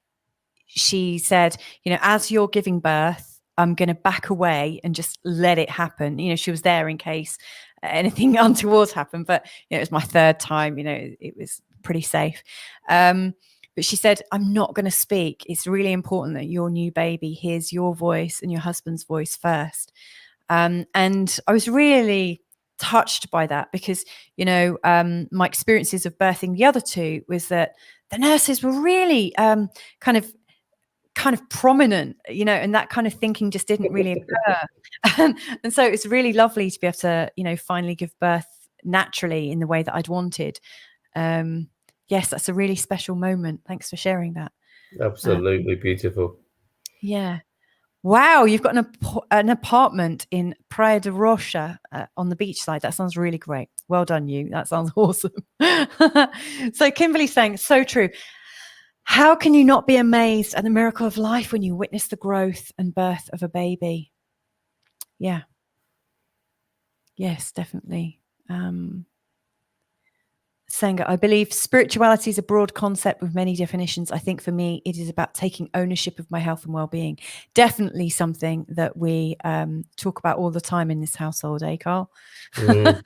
She said, as you're giving birth, I'm going to back away and just let it happen. She was there in case anything untoward happened, but it was my third time, it was pretty safe. But she said, I'm not going to speak. It's really important that your new baby hears your voice and your husband's voice first. And I was really touched by that, because, my experiences of birthing the other two was that the nurses were really kind of prominent, and that kind of thinking just didn't really occur. And so it's really lovely to be able to, finally give birth naturally in the way that I'd wanted. Yes, that's a really special moment. Thanks for sharing that. Absolutely beautiful. Yeah. Wow, you've got an apartment in Praia de Rocha on the beach side. That sounds really great. Well done, you. That sounds awesome. So Kimberly's saying, so true. How can you not be amazed at the miracle of life when you witness the growth and birth of a baby? Yeah. Yes, definitely. Senga, I believe spirituality is a broad concept with many definitions. I think for me, it is about taking ownership of my health and well-being. Definitely something that we talk about all the time in this household, eh, Carl? Yeah.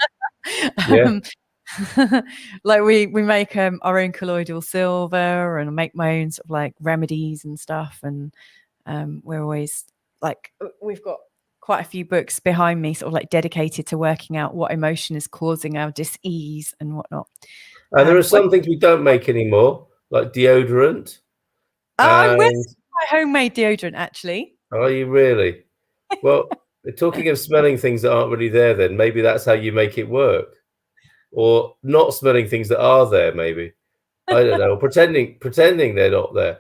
Like we make our own colloidal silver, and I make my own sort of like remedies and stuff. And we're always like, we've got quite a few books behind me sort of like dedicated to working out what emotion is causing our dis-ease and whatnot. And there are some things we don't make anymore, like deodorant. I'm with my homemade deodorant, actually. Are you really? Well, talking of smelling things that aren't really there, then maybe that's how you make it work. Or not smelling things that are there, maybe. I don't know. Pretending they're not there.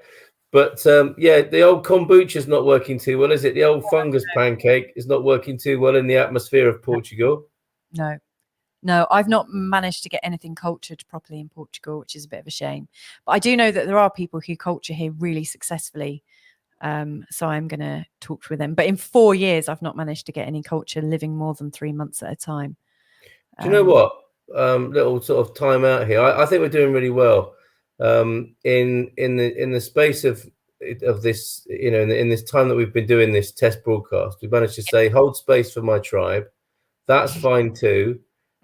But yeah, the old kombucha is not working too well, is it? The old fungus pancake is not working too well in the atmosphere of Portugal. No, I've not managed to get anything cultured properly in Portugal, which is a bit of a shame. But I do know that there are people who culture here really successfully. So I'm going to talk with them. But in 4 years, I've not managed to get any culture living more than 3 months at a time. Do you know what? Little sort of time out here. I think we're doing really well. In the space of this, in this time that we've been doing this test broadcast, we've managed to say, hold space for my tribe. That's fine too.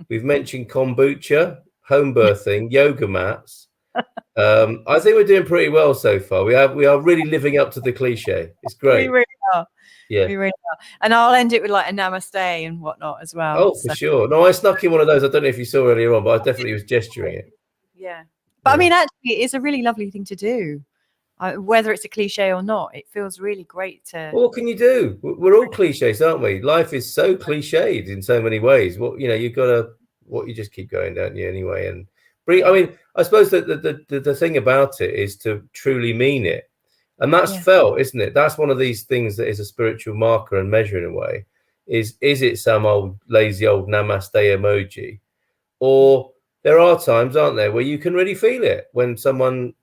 We've mentioned kombucha, home birthing, yoga mats. I think we're doing pretty well so far. We are really living up to the cliche. It's great. We really are. Yeah. We really are. And I'll end it with like a namaste and whatnot as well. Oh, for sure. No, I snuck in one of those. I don't know if you saw earlier on, but I definitely was gesturing it. Yeah. But I mean, actually, it's a really lovely thing to do. Whether it's a cliche or not, it feels really great to. Well, what can you do? We're all cliches, aren't we? Life is so cliched in so many ways. Well, you've got to, you just keep going, don't you? Anyway, and bring. I mean, I suppose that the thing about it is to truly mean it, and that's felt, isn't it? That's one of these things that is a spiritual marker and measure in a way. Is it some old lazy old namaste emoji, or there are times, aren't there, where you can really feel it when someone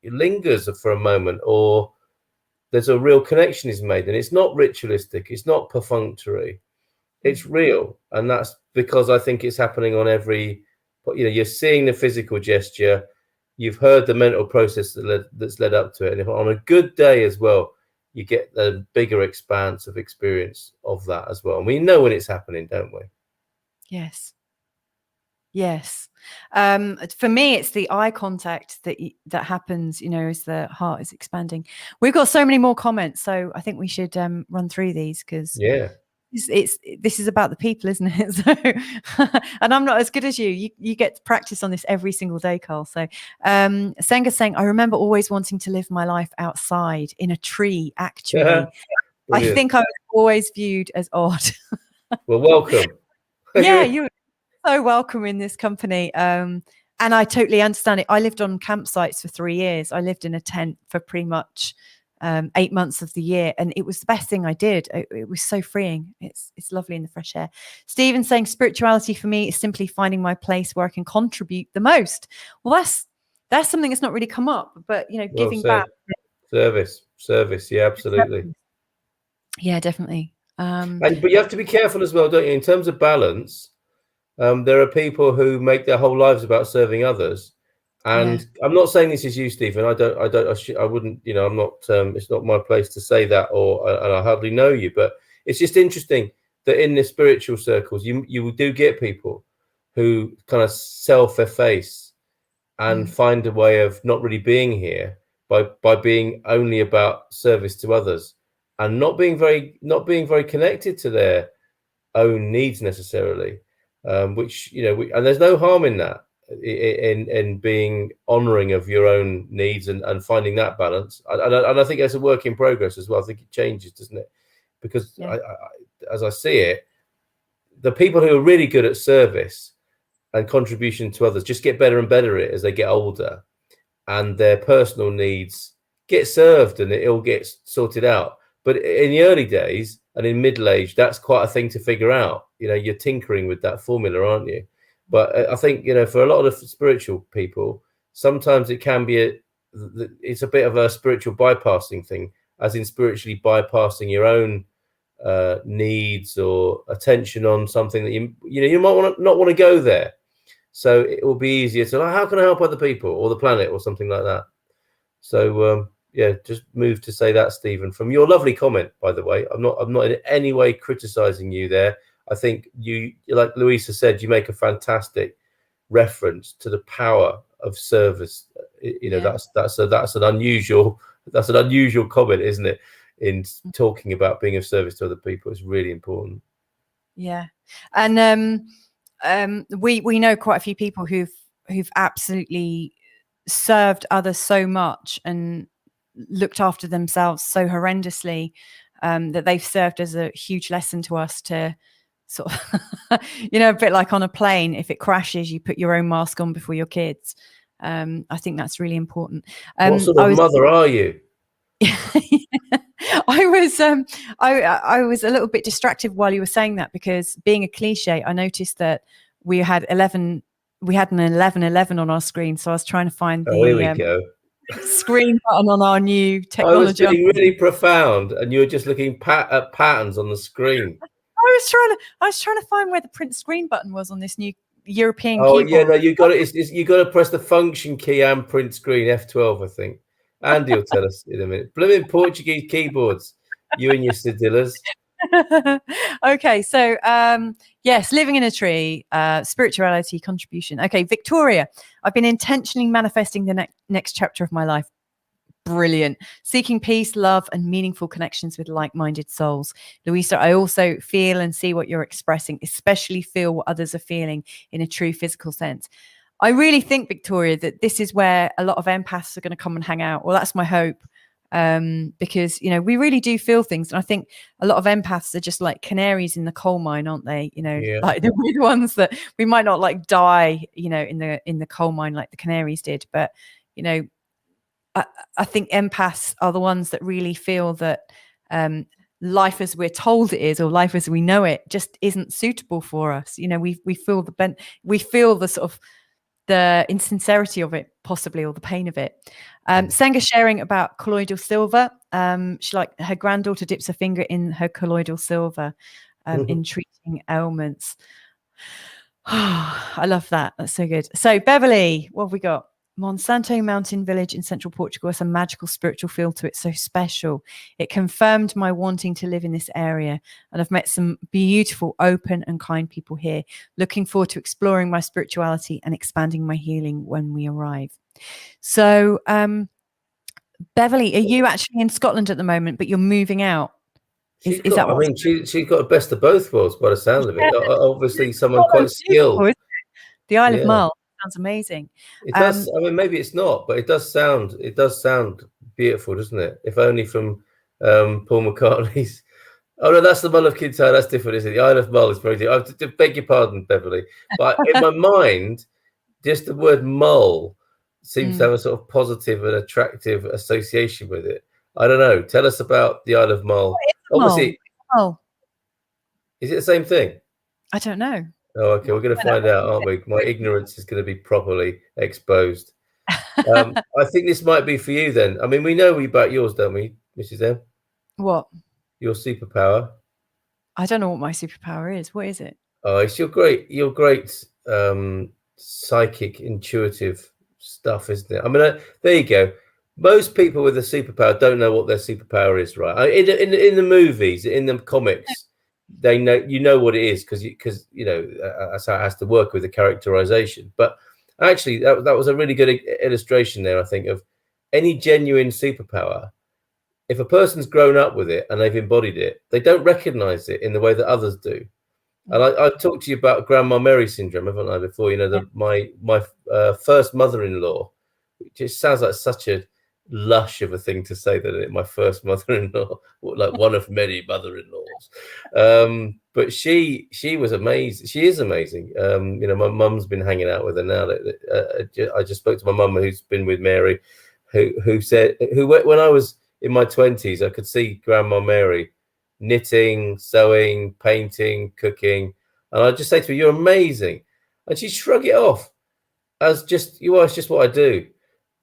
lingers for a moment, or there's a real connection is made, and it's not ritualistic, it's not perfunctory, it's real. And that's because I think it's happening on every, you're seeing the physical gesture, you've heard the mental process that's led up to it, and if on a good day as well, you get the bigger expanse of experience of that as well. And we know when it's happening, don't we? Yes. For me, it's the eye contact that happens, as the heart is expanding. We've got so many more comments, so I think we should run through these, because this is about the people, isn't it? So, and I'm not as good as you. You get to practice on this every single day, Carl. So, Senga's saying, I remember always wanting to live my life outside in a tree. Actually, I think I was always viewed as odd. Well, welcome. Yeah, you're so welcome in this company. And I totally understand it. I lived on campsites for 3 years. I lived in a tent for pretty much 8 months of the year, and it was the best thing I did. It was so freeing. It's lovely in the fresh air. Stephen saying, spirituality for me is simply finding my place where I can contribute the most. Well, that's something that's not really come up, but giving back. Service. Yeah, absolutely. Yeah, definitely. But you have to be careful as well, don't you? In terms of balance, there are people who make their whole lives about serving others. And I'm not saying this is you, Stephen. I wouldn't, I'm not, it's not my place to say that, and I hardly know you, but it's just interesting that in the spiritual circles, you do get people who kind of self-efface and find a way of not really being here by being only about service to others, and not being very connected to their own needs necessarily, which, and there's no harm in that, in being honoring of your own needs and finding that balance. And I think that's a work in progress as well. I think it changes, doesn't it? Because as I see it, the people who are really good at service and contribution to others just get better and better at it as they get older, and their personal needs get served and it all gets sorted out. But in the early days and in middle age, that's quite a thing to figure out. You're tinkering with that formula, aren't you? But I think, for a lot of spiritual people, sometimes it can be it's a bit of a spiritual bypassing thing, as in spiritually bypassing your own needs or attention on something that you might not want to go there. So it will be easier to, how can I help other people or the planet or something like that? So just move to say that, Stephen, from your lovely comment, by the way. I'm not in any way criticizing you there. I think you, like Louisa said, you make a fantastic reference to the power of service. That's an unusual comment, isn't it? In talking about being of service to other people, it's really important. Yeah, and we know quite a few people who've absolutely served others so much and looked after themselves so horrendously, that they've served as a huge lesson to us to sort of, a bit like on a plane, if it crashes, you put your own mask on before your kids. I think that's really important. What sort of mother are you? I was a little bit distracted while you were saying that, because being a cliche, I noticed that we had an 1111 on our screen, so I was trying to find the screen button on our new technology. I was feeling really profound, and you were just looking at patterns on the screen. I was trying to find where the print screen button was on this new European keyboard. Oh yeah, no, you got it. You got to press the function key and print screen F12, I think. Andy will tell us in a minute. Blooming Portuguese keyboards, you and your cedillas. Okay, so yes, living in a tree, spirituality, contribution. Okay, Victoria, I've been intentionally manifesting the next chapter of my life. Brilliant. Seeking peace, love, and meaningful connections with like-minded souls. Louisa, I also feel and see what you're expressing, especially feel what others are feeling in a true physical sense. I really think, Victoria, that this is where a lot of empaths are going to come and hang out. Well, that's my hope. Because, you know, we really do feel things. And I think a lot of empaths are just like canaries in the coal mine, aren't they? You know, like the weird ones that we might not like die, you know, in the coal mine like the canaries did. But, you know, I think empaths are the ones that really feel that life as we're told it is, or life as we know it, just isn't suitable for us. You know, we feel we feel the sort of the insincerity of it, possibly, or the pain of it. Senga sharing about colloidal silver. She, like, her granddaughter dips her finger in her colloidal silver in treating ailments. I love that. That's so good. So Beverly, what have we got? Monsanto Mountain Village in central Portugal has a magical spiritual feel to it, so special. It confirmed my wanting to live in this area, and I've met some beautiful, open and kind people here. Looking forward to exploring my spirituality and expanding my healing when we arrive. So, Beverly, are you actually in Scotland at the moment, but you're moving out? She's got a best of both worlds by the sound of it. Obviously, someone quite skilled. The Isle of Mull sounds amazing. It does. I mean, maybe it's not, but it does sound beautiful, doesn't it? If only from Paul McCartney's. Oh no, that's the Mull of Kintyre. That's different, isn't it? The Isle of Mull is very different. I beg your pardon, Beverly, but in my mind, just the word Mull seems to have a sort of positive and attractive association with it. I don't know. Tell us about the Isle of Mull. Obviously, is it the same thing? I don't know. Oh, okay. We're going to find out, aren't we? My ignorance is going to be properly exposed. I think this might be for you then. I mean, we know about yours, don't we, Mrs. M? What? Your superpower. I don't know what my superpower is. What is it? Oh, it's your great psychic, intuitive stuff, isn't it? I mean, there you go. Most people with a superpower don't know what their superpower is, right? In the movies, in the comics, they know, you know what it is because you know that's how it has to work with the characterization. But actually, that was a really good illustration there, I think, of any genuine superpower. If a person's grown up with it and they've embodied it, they don't recognize it in the way that others do. And I've talked to you about Grandma Mary syndrome, haven't I, before? You know, my first mother-in-law, it just sounds like such a lush of a thing to say, that my first mother-in-law, like one of many mother-in-laws. But she was amazing. She is amazing. You know, my mum's been hanging out with her now. I just spoke to my mum, who's been with Mary, who said, when I was in my 20s, I could see Grandma Mary knitting, sewing, painting, cooking, and I just say to her, "You're amazing," and she'd shrug it off as just, it's just what I do.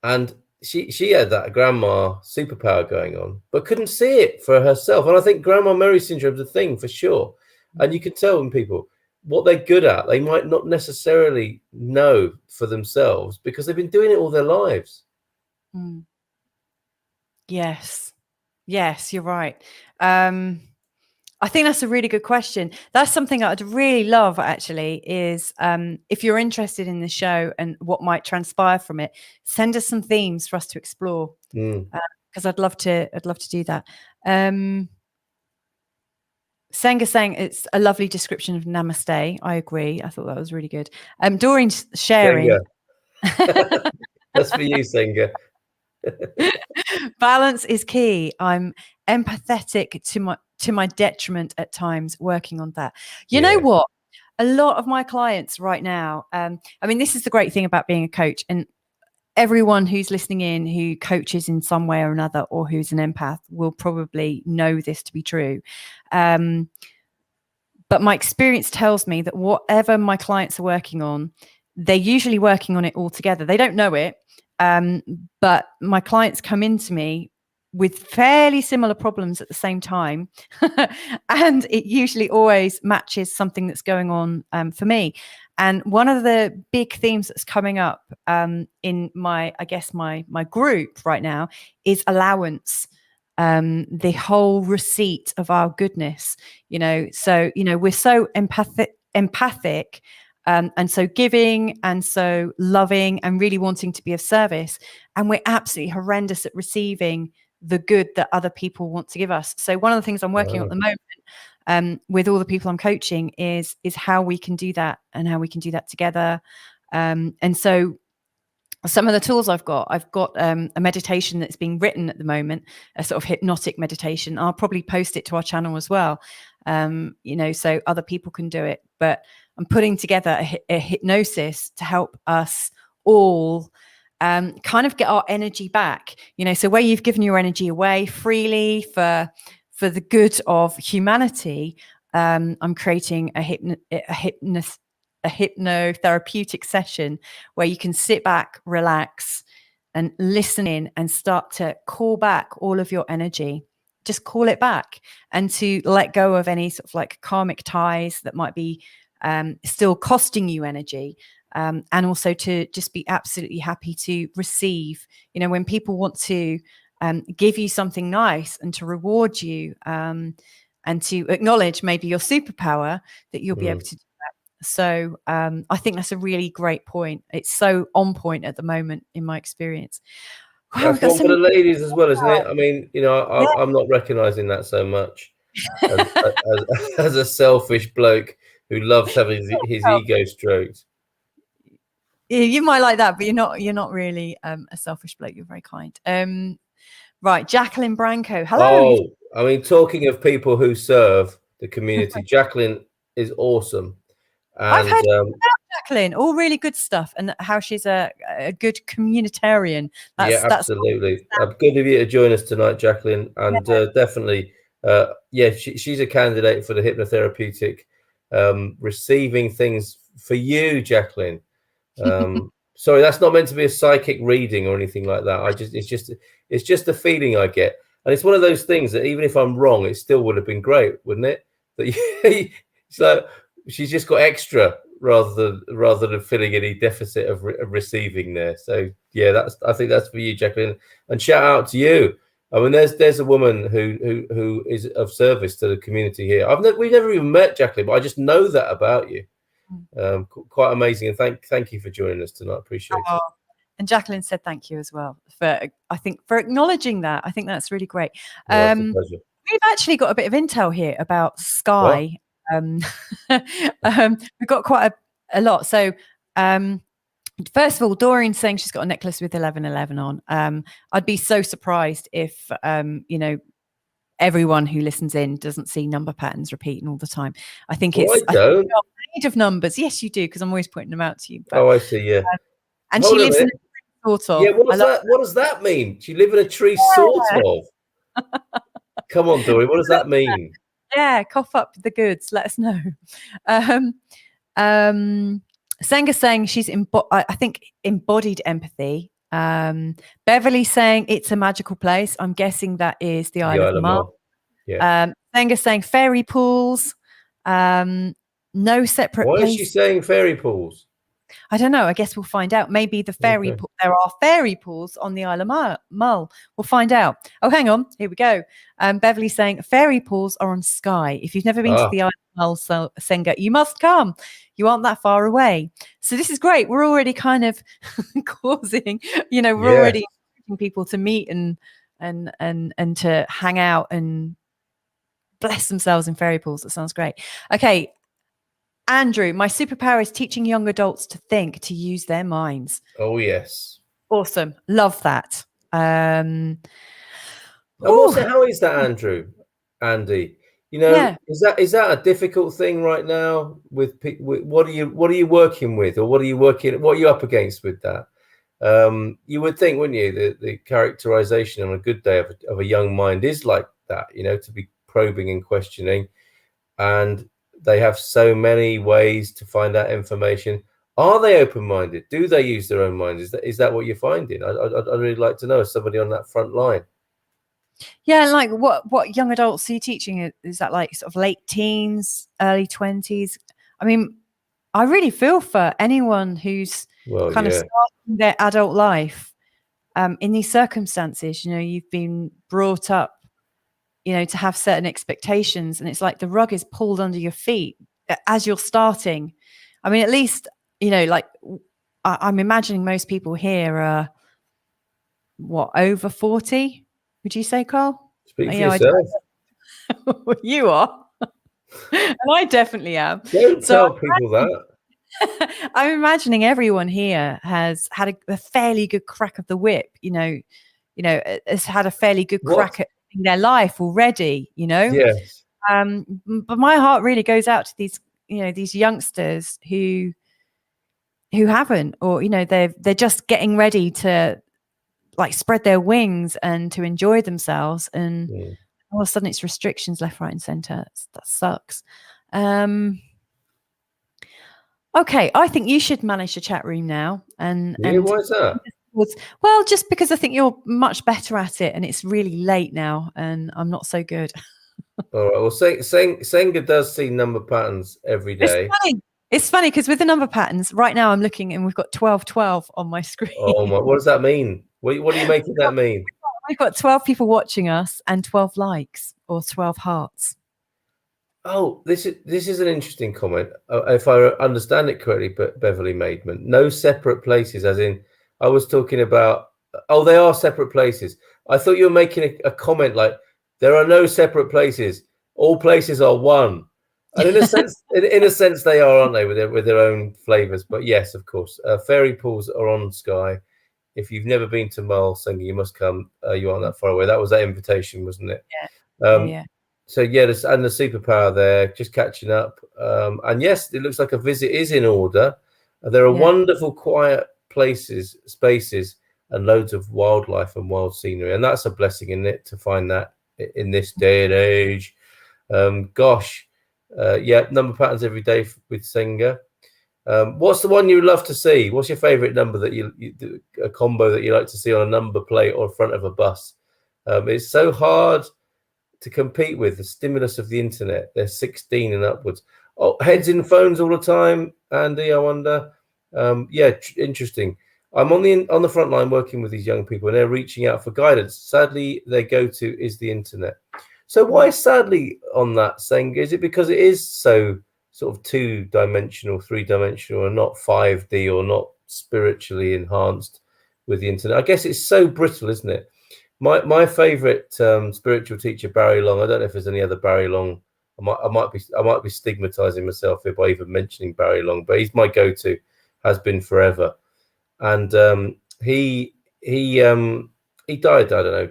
And she had that grandma superpower going on, but couldn't see it for herself. And I think Grandma Mary syndrome is a thing for sure. And you can tell when people what they're good at, they might not necessarily know for themselves because they've been doing it all their lives. Yes, you're right. I think that's a really good question. That's something I'd really love, actually, is if you're interested in the show and what might transpire from it, send us some themes for us to explore, because I'd love to do that. Senga saying it's a lovely description of namaste. I agree. I thought that was really good. Doreen's sharing. That's for you, Senga. Balance is key. I'm empathetic to my detriment at times, working on that. You know what? A lot of my clients right now, I mean, this is the great thing about being a coach, and everyone who's listening in who coaches in some way or another, or who's an empath, will probably know this to be true. But my experience tells me that whatever my clients are working on, they're usually working on it all together. They don't know it. But my clients come into me with fairly similar problems at the same time. And it usually always matches something that's going on for me. And one of the big themes that's coming up in my group right now is allowance. The whole receipt of our goodness, you know. So, you know, we're so empathic And so giving and so loving and really wanting to be of service. And we're absolutely horrendous at receiving the good that other people want to give us. So one of the things I'm working on at the moment with all the people I'm coaching is how we can do that and how we can do that together. And so some of the tools I've got a meditation that's being written at the moment, a sort of hypnotic meditation. I'll probably post it to our channel as well, so other people can do it. But I'm putting together a hypnosis to help us all kind of get our energy back. So where you've given your energy away freely for the good of humanity, I'm creating a hypnotherapeutic session where you can sit back, relax, and listen in and start to call back all of your energy. Just call it back and to let go of any sort of like karmic ties that might be still costing you energy. And also to just be absolutely happy to receive, when people want to give you something nice and to reward you and to acknowledge maybe your superpower, that you'll be able to do that. So I think that's a really great point. It's so on point at the moment in my experience. Wow, that's one for the ladies as well, isn't it? I mean, I'm not recognizing that so much as a selfish bloke who loves having his ego stroked. You might like that, but you're not really a selfish bloke. You're very kind. Right, Jacqueline Branco. Hello. Oh, I mean, talking of people who serve the community, Jacqueline is awesome. And I've heard about Jacqueline, all really good stuff, and how she's a good communitarian. Absolutely. Good of you to join us tonight, Jacqueline. And definitely, she's a candidate for the hypnotherapeutic receiving things for you, Jacqueline. Sorry, that's not meant to be a psychic reading or anything like that. It's just a feeling I get. And it's one of those things that even if I'm wrong, it still would have been great, wouldn't it? So she's just got extra rather than filling any deficit of receiving there. So I think that's for you, Jacqueline. And shout out to you. I mean, there's a woman who is of service to the community here. We've never even met, Jacqueline, but I just know that about you. Quite amazing. And thank you for joining us tonight. Appreciate it. And Jacqueline said thank you as well for acknowledging that. I think that's really great. It's a pleasure. We've actually got a bit of intel here about Sky. We've got quite a lot. So first of all, Doreen's saying she's got a necklace with 1111 on. I'd be so surprised if everyone who listens in doesn't see number patterns repeating all the time. I think I don't. Made of numbers. Yes, you do, because I'm always pointing them out to you. But, I see. Yeah. And she lives in a tree, sort of. Yeah. What does that mean? She live in a tree, sort of. Come on, Doreen. What does that mean? Yeah, cough up the goods. Let us know. Senga's saying she's I think embodied empathy. Beverly saying it's a magical place. I'm guessing that is the Isle of Man. Yeah. Senga's saying fairy pools. No separate Why place. is she saying fairy pools? I don't know. I guess we'll find out. Maybe the fairy there are fairy pools on the Isle of Mull. We'll find out. Oh, hang on. Here we go. Beverly saying fairy pools are on Skye. If you've never been to the Isle of Mull, Senga, you must come. You aren't that far away. So this is great. We're already kind of causing, we're already encouraging people to meet and to hang out and bless themselves in fairy pools. That sounds great. Okay. Andrew, my superpower is teaching young adults to think, to use their minds. Oh, yes. Awesome. Love that. How is that, Andrew? Andy? Is that a difficult thing right now with what are you working with, or what are you up against with that? You would think, wouldn't you, the characterization on a good day of a young mind is like that, to be probing and questioning, and they have so many ways to find out information. Are they open-minded? Do they use their own minds? Is that what you're finding? I'd really like to know, as somebody on that front line. Yeah, like what young adults are you teaching? Is that like sort of late teens, early 20s? I mean, I really feel for anyone who's kind of starting their adult life in these circumstances. You've been brought up to have certain expectations, and it's like the rug is pulled under your feet as you're starting. I mean, at least, you know, like I'm imagining most people here are what, over 40? Would you say, Carl? Speak for yourself. You are. And I definitely am. Don't tell people that. I'm imagining everyone here has had a fairly good crack of the whip, you know, has had a fairly good crack at their life already, you know. Yes. But my heart really goes out to these, you know, these youngsters who haven't, or, you know, they're just getting ready to like spread their wings and to enjoy themselves, and all of a sudden it's restrictions left, right, and center. That sucks. Okay, I think you should manage the chat room now. And why is that? Well, just because I think you're much better at it, and it's really late now, and I'm not so good. All right. Well, Senga does see number patterns every day. It's funny because with the number patterns, right now I'm looking and we've got 1212 on my screen. Oh my! What does that mean? What are you making that mean? We've got 12 people watching us and 12 likes or 12 hearts. Oh, this is an interesting comment. If I understand it correctly, but Beverly Maidman, no separate places, as in I was talking about. Oh, they are separate places. I thought you were making a comment like there are no separate places. All places are one. And in a sense, in a sense, they are, aren't they, with their own flavors? But yes, of course, fairy pools are on Sky. If you've never been to Mull, Senga, you must come. You aren't that far away. That was that invitation, wasn't it? Yeah. Yeah. So yeah, and the superpower there, just catching up. And yes, it looks like a visit is in order. There are wonderful, quiet spaces, and loads of wildlife and wild scenery, and that's a blessing, isn't it, to find that in this day and age. Number patterns every day with Senga. What's the one you would love to see? What's your favorite number that a combo that you like to see on a number plate or front of a bus? It's so hard to compete with the stimulus of the internet. They're 16 and upwards. Oh, heads in phones all the time, Andy, I wonder. Interesting. I'm on the front line working with these young people, and they're reaching out for guidance. Sadly, their go-to is the internet. So why sadly on that, Senga? Is it because it is so sort of 2-dimensional, 3-dimensional, and not 5D or not spiritually enhanced with the internet? I guess it's so brittle, isn't it? My favorite spiritual teacher, Barry Long. I don't know if there's any other Barry Long. I might be stigmatizing myself here by even mentioning Barry Long, but he's my go-to, has been forever. And he died, I don't know,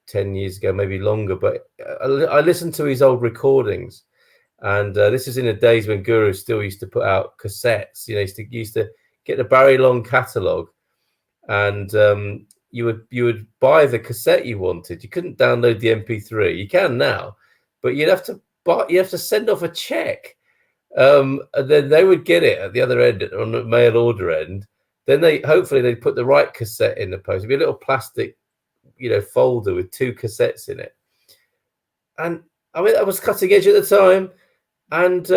10 years ago, maybe longer. But I listened to his old recordings, and this is in the days when Guru still used to put out cassettes. You know, used to get the Barry Long catalogue, and you would buy the cassette you wanted. You couldn't download the MP3. You can now, but you have to send off a check, and then they would get it at the other end on the mail order end. Then hopefully they'd put the right cassette in the post. It'd be a little plastic, folder with 2 cassettes in it. And I mean, I was cutting edge at the time, and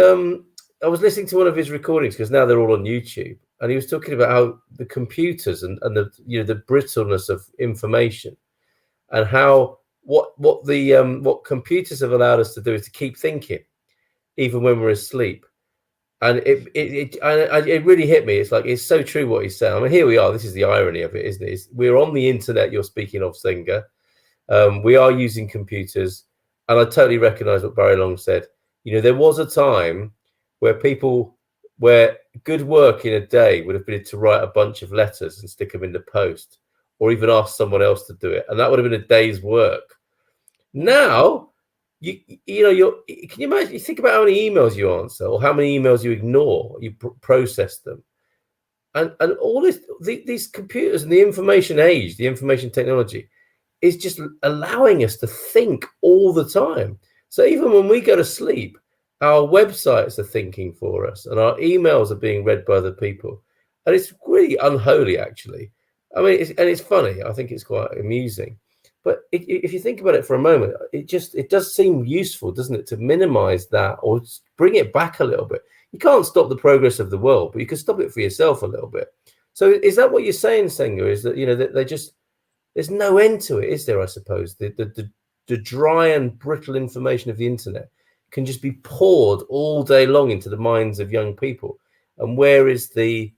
I was listening to one of his recordings because now they're all on YouTube. And he was talking about how the computers and the brittleness of information, and how what computers have allowed us to do is to keep thinking, even when we're asleep. And it really hit me. It's like, it's so true what he's saying. I mean, here we are. This is the irony of it, isn't it? We're on the internet. You're speaking of, Senga. We are using computers, and I totally recognise what Barry Long said. There was a time where good work in a day would have been to write a bunch of letters and stick them in the post, or even ask someone else to do it, and that would have been a day's work. Now, can you imagine? You think about how many emails you answer, or how many emails you ignore, you process them, and all these computers and the information age, the information technology, is just allowing us to think all the time. So even when we go to sleep, our websites are thinking for us, and our emails are being read by other people, and it's really unholy, actually. I mean, it's funny. I think it's quite amusing, but if you think about it for a moment, it does seem useful, doesn't it, to minimize that or bring it back a little bit. You can't stop the progress of the world, but you can stop it for yourself a little bit. So is that what you're saying, Senga? Is that that there's no end to it, is there? I suppose the dry and brittle information of the internet can just be poured all day long into the minds of young people. and where is the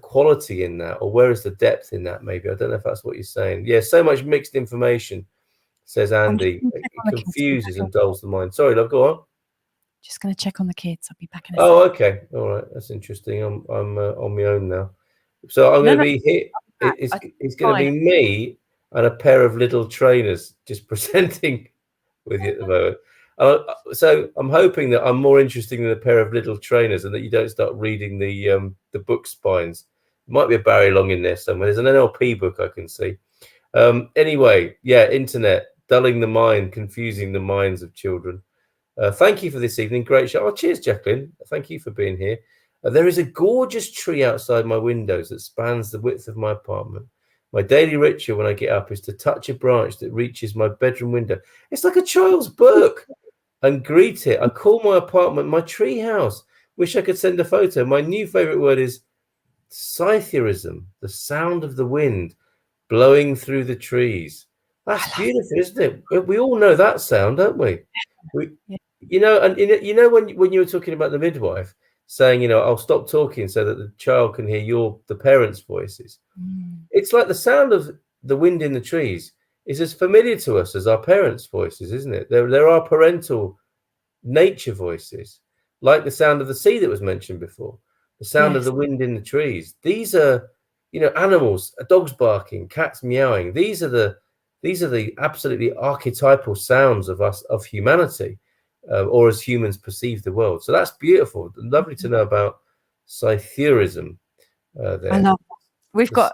quality in that, or where is the depth in that? Maybe, I don't know if that's what you're saying. Yeah, so much mixed information, says Andy. It confuses and dulls the mind. Sorry, love, go on. Just going to check on the kids. I'll be back in a second. Okay, all right, that's interesting. I'm on my own now, so I'm going to be here. It's going to be me and a pair of little trainers just presenting with you at the moment. So I'm hoping that I'm more interesting than a pair of little trainers, and that you don't start reading the book spines. There might be a Barry Long in there somewhere. There's an NLP book I can see. Anyway, yeah, internet dulling the mind, confusing the minds of children. Thank you for this evening. Great show. Oh, cheers, Jacqueline. Thank you for being here. There is a gorgeous tree outside my windows that spans the width of my apartment. My daily ritual when I get up is to touch a branch that reaches my bedroom window. It's like a child's book. And greet it. I call my apartment my tree house. Wish I could send a photo. My new favorite word is scytherism, the sound of the wind blowing through the trees. That's beautiful, isn't it? We all know that sound, don't we? You know, and you know when you were talking about the midwife saying, you know, I'll stop talking so that the child can hear the parents' voices. It's like the sound of the wind in the trees is as familiar to us as our parents' voices, isn't it? There are parental nature voices, like the sound of the sea that was mentioned before, the sound of the wind in the trees. These are, you know, animals, dogs barking, cats meowing. These are the absolutely archetypal sounds of us, of humanity, or as humans perceive the world. So that's beautiful. Lovely to know about scytherism. There. I love. We've got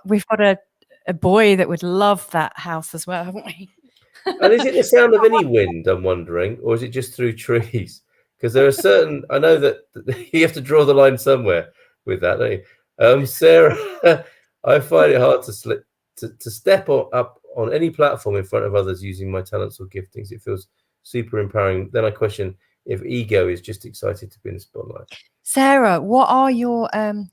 a boy that would love that house as well, haven't we? And is it the sound of any wind, I'm wondering, or is it just through trees? Because there are certain, I know that you have to draw the line somewhere with that, don't you? Sarah, I find it hard to step up on any platform in front of others using my talents or giftings. It feels super empowering. Then I question if ego is just excited to be in the spotlight. Sarah, what are your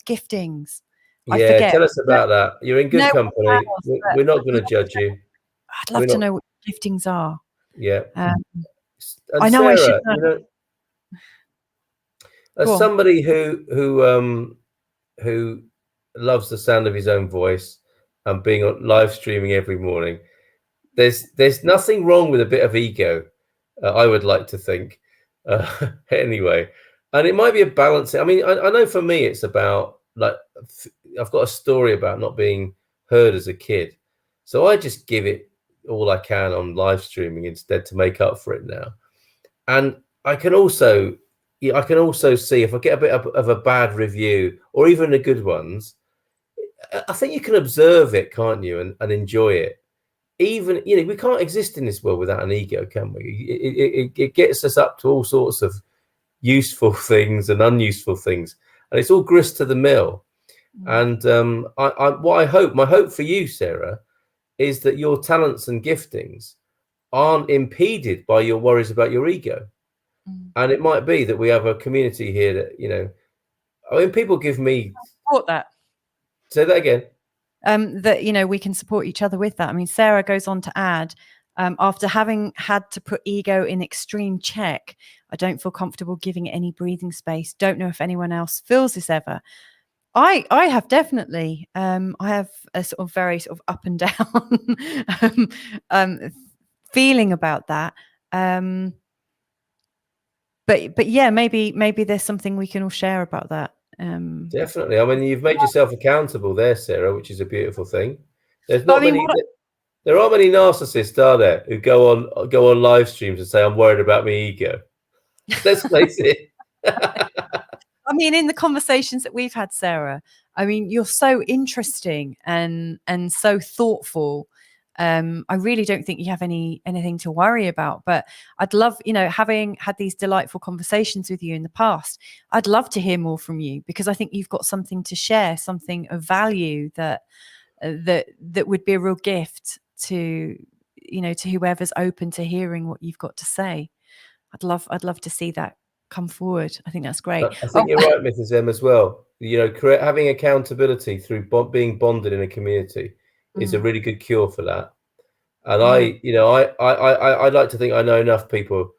giftings? I forget. Tell us about that. You're in good company. We're not going to judge you. I'd love to know what giftings are. Yeah. And I know, Sarah, I should know. You know, as somebody who loves the sound of his own voice and being on live streaming every morning, there's nothing wrong with a bit of ego. I would like to think, anyway. And it might be a balance. I mean, I know for me, it's about, like, I've got a story about not being heard as a kid. So I just give it all I can on live streaming instead to make up for it now. And I can also see if I get a bit of a bad review or even the good ones, I think you can observe it, can't you? And enjoy it. Even, you know, we can't exist in this world without an ego, can we? It gets us up to all sorts of useful things and unuseful things, and it's all grist to the mill. And my hope for you, Sarah, is that your talents and giftings aren't impeded by your worries about your ego. And it might be that we have a community here that, you know, I mean, people give me support that. Say that again. That, you know, we can support each other with that. I mean, Sarah goes on to add, after having had to put ego in extreme check, I don't feel comfortable giving it any breathing space. Don't know if anyone else feels this ever. I have definitely. I have a sort of very sort of up and down feeling about that. But yeah, maybe there's something we can all share about that. Definitely. I mean, you've made yourself accountable there, Sarah, which is a beautiful thing. There's not many. There aren't many narcissists, are there, who go on live streams and say, "I'm worried about my ego." Let's face it. I mean, in the conversations that we've had, Sarah, I mean, you're so interesting and so thoughtful. I really don't think you have anything to worry about, but I'd love, you know, having had these delightful conversations with you in the past, I'd love to hear more from you, because I think you've got something to share, something of value that would be a real gift to, you know, to whoever's open to hearing what you've got to say. I'd love to see that come forward. I think that's great. I think you're right, Mrs. M, as well. You know, having accountability through being bonded in a community is a really good cure for that. And I'd like to think I know enough people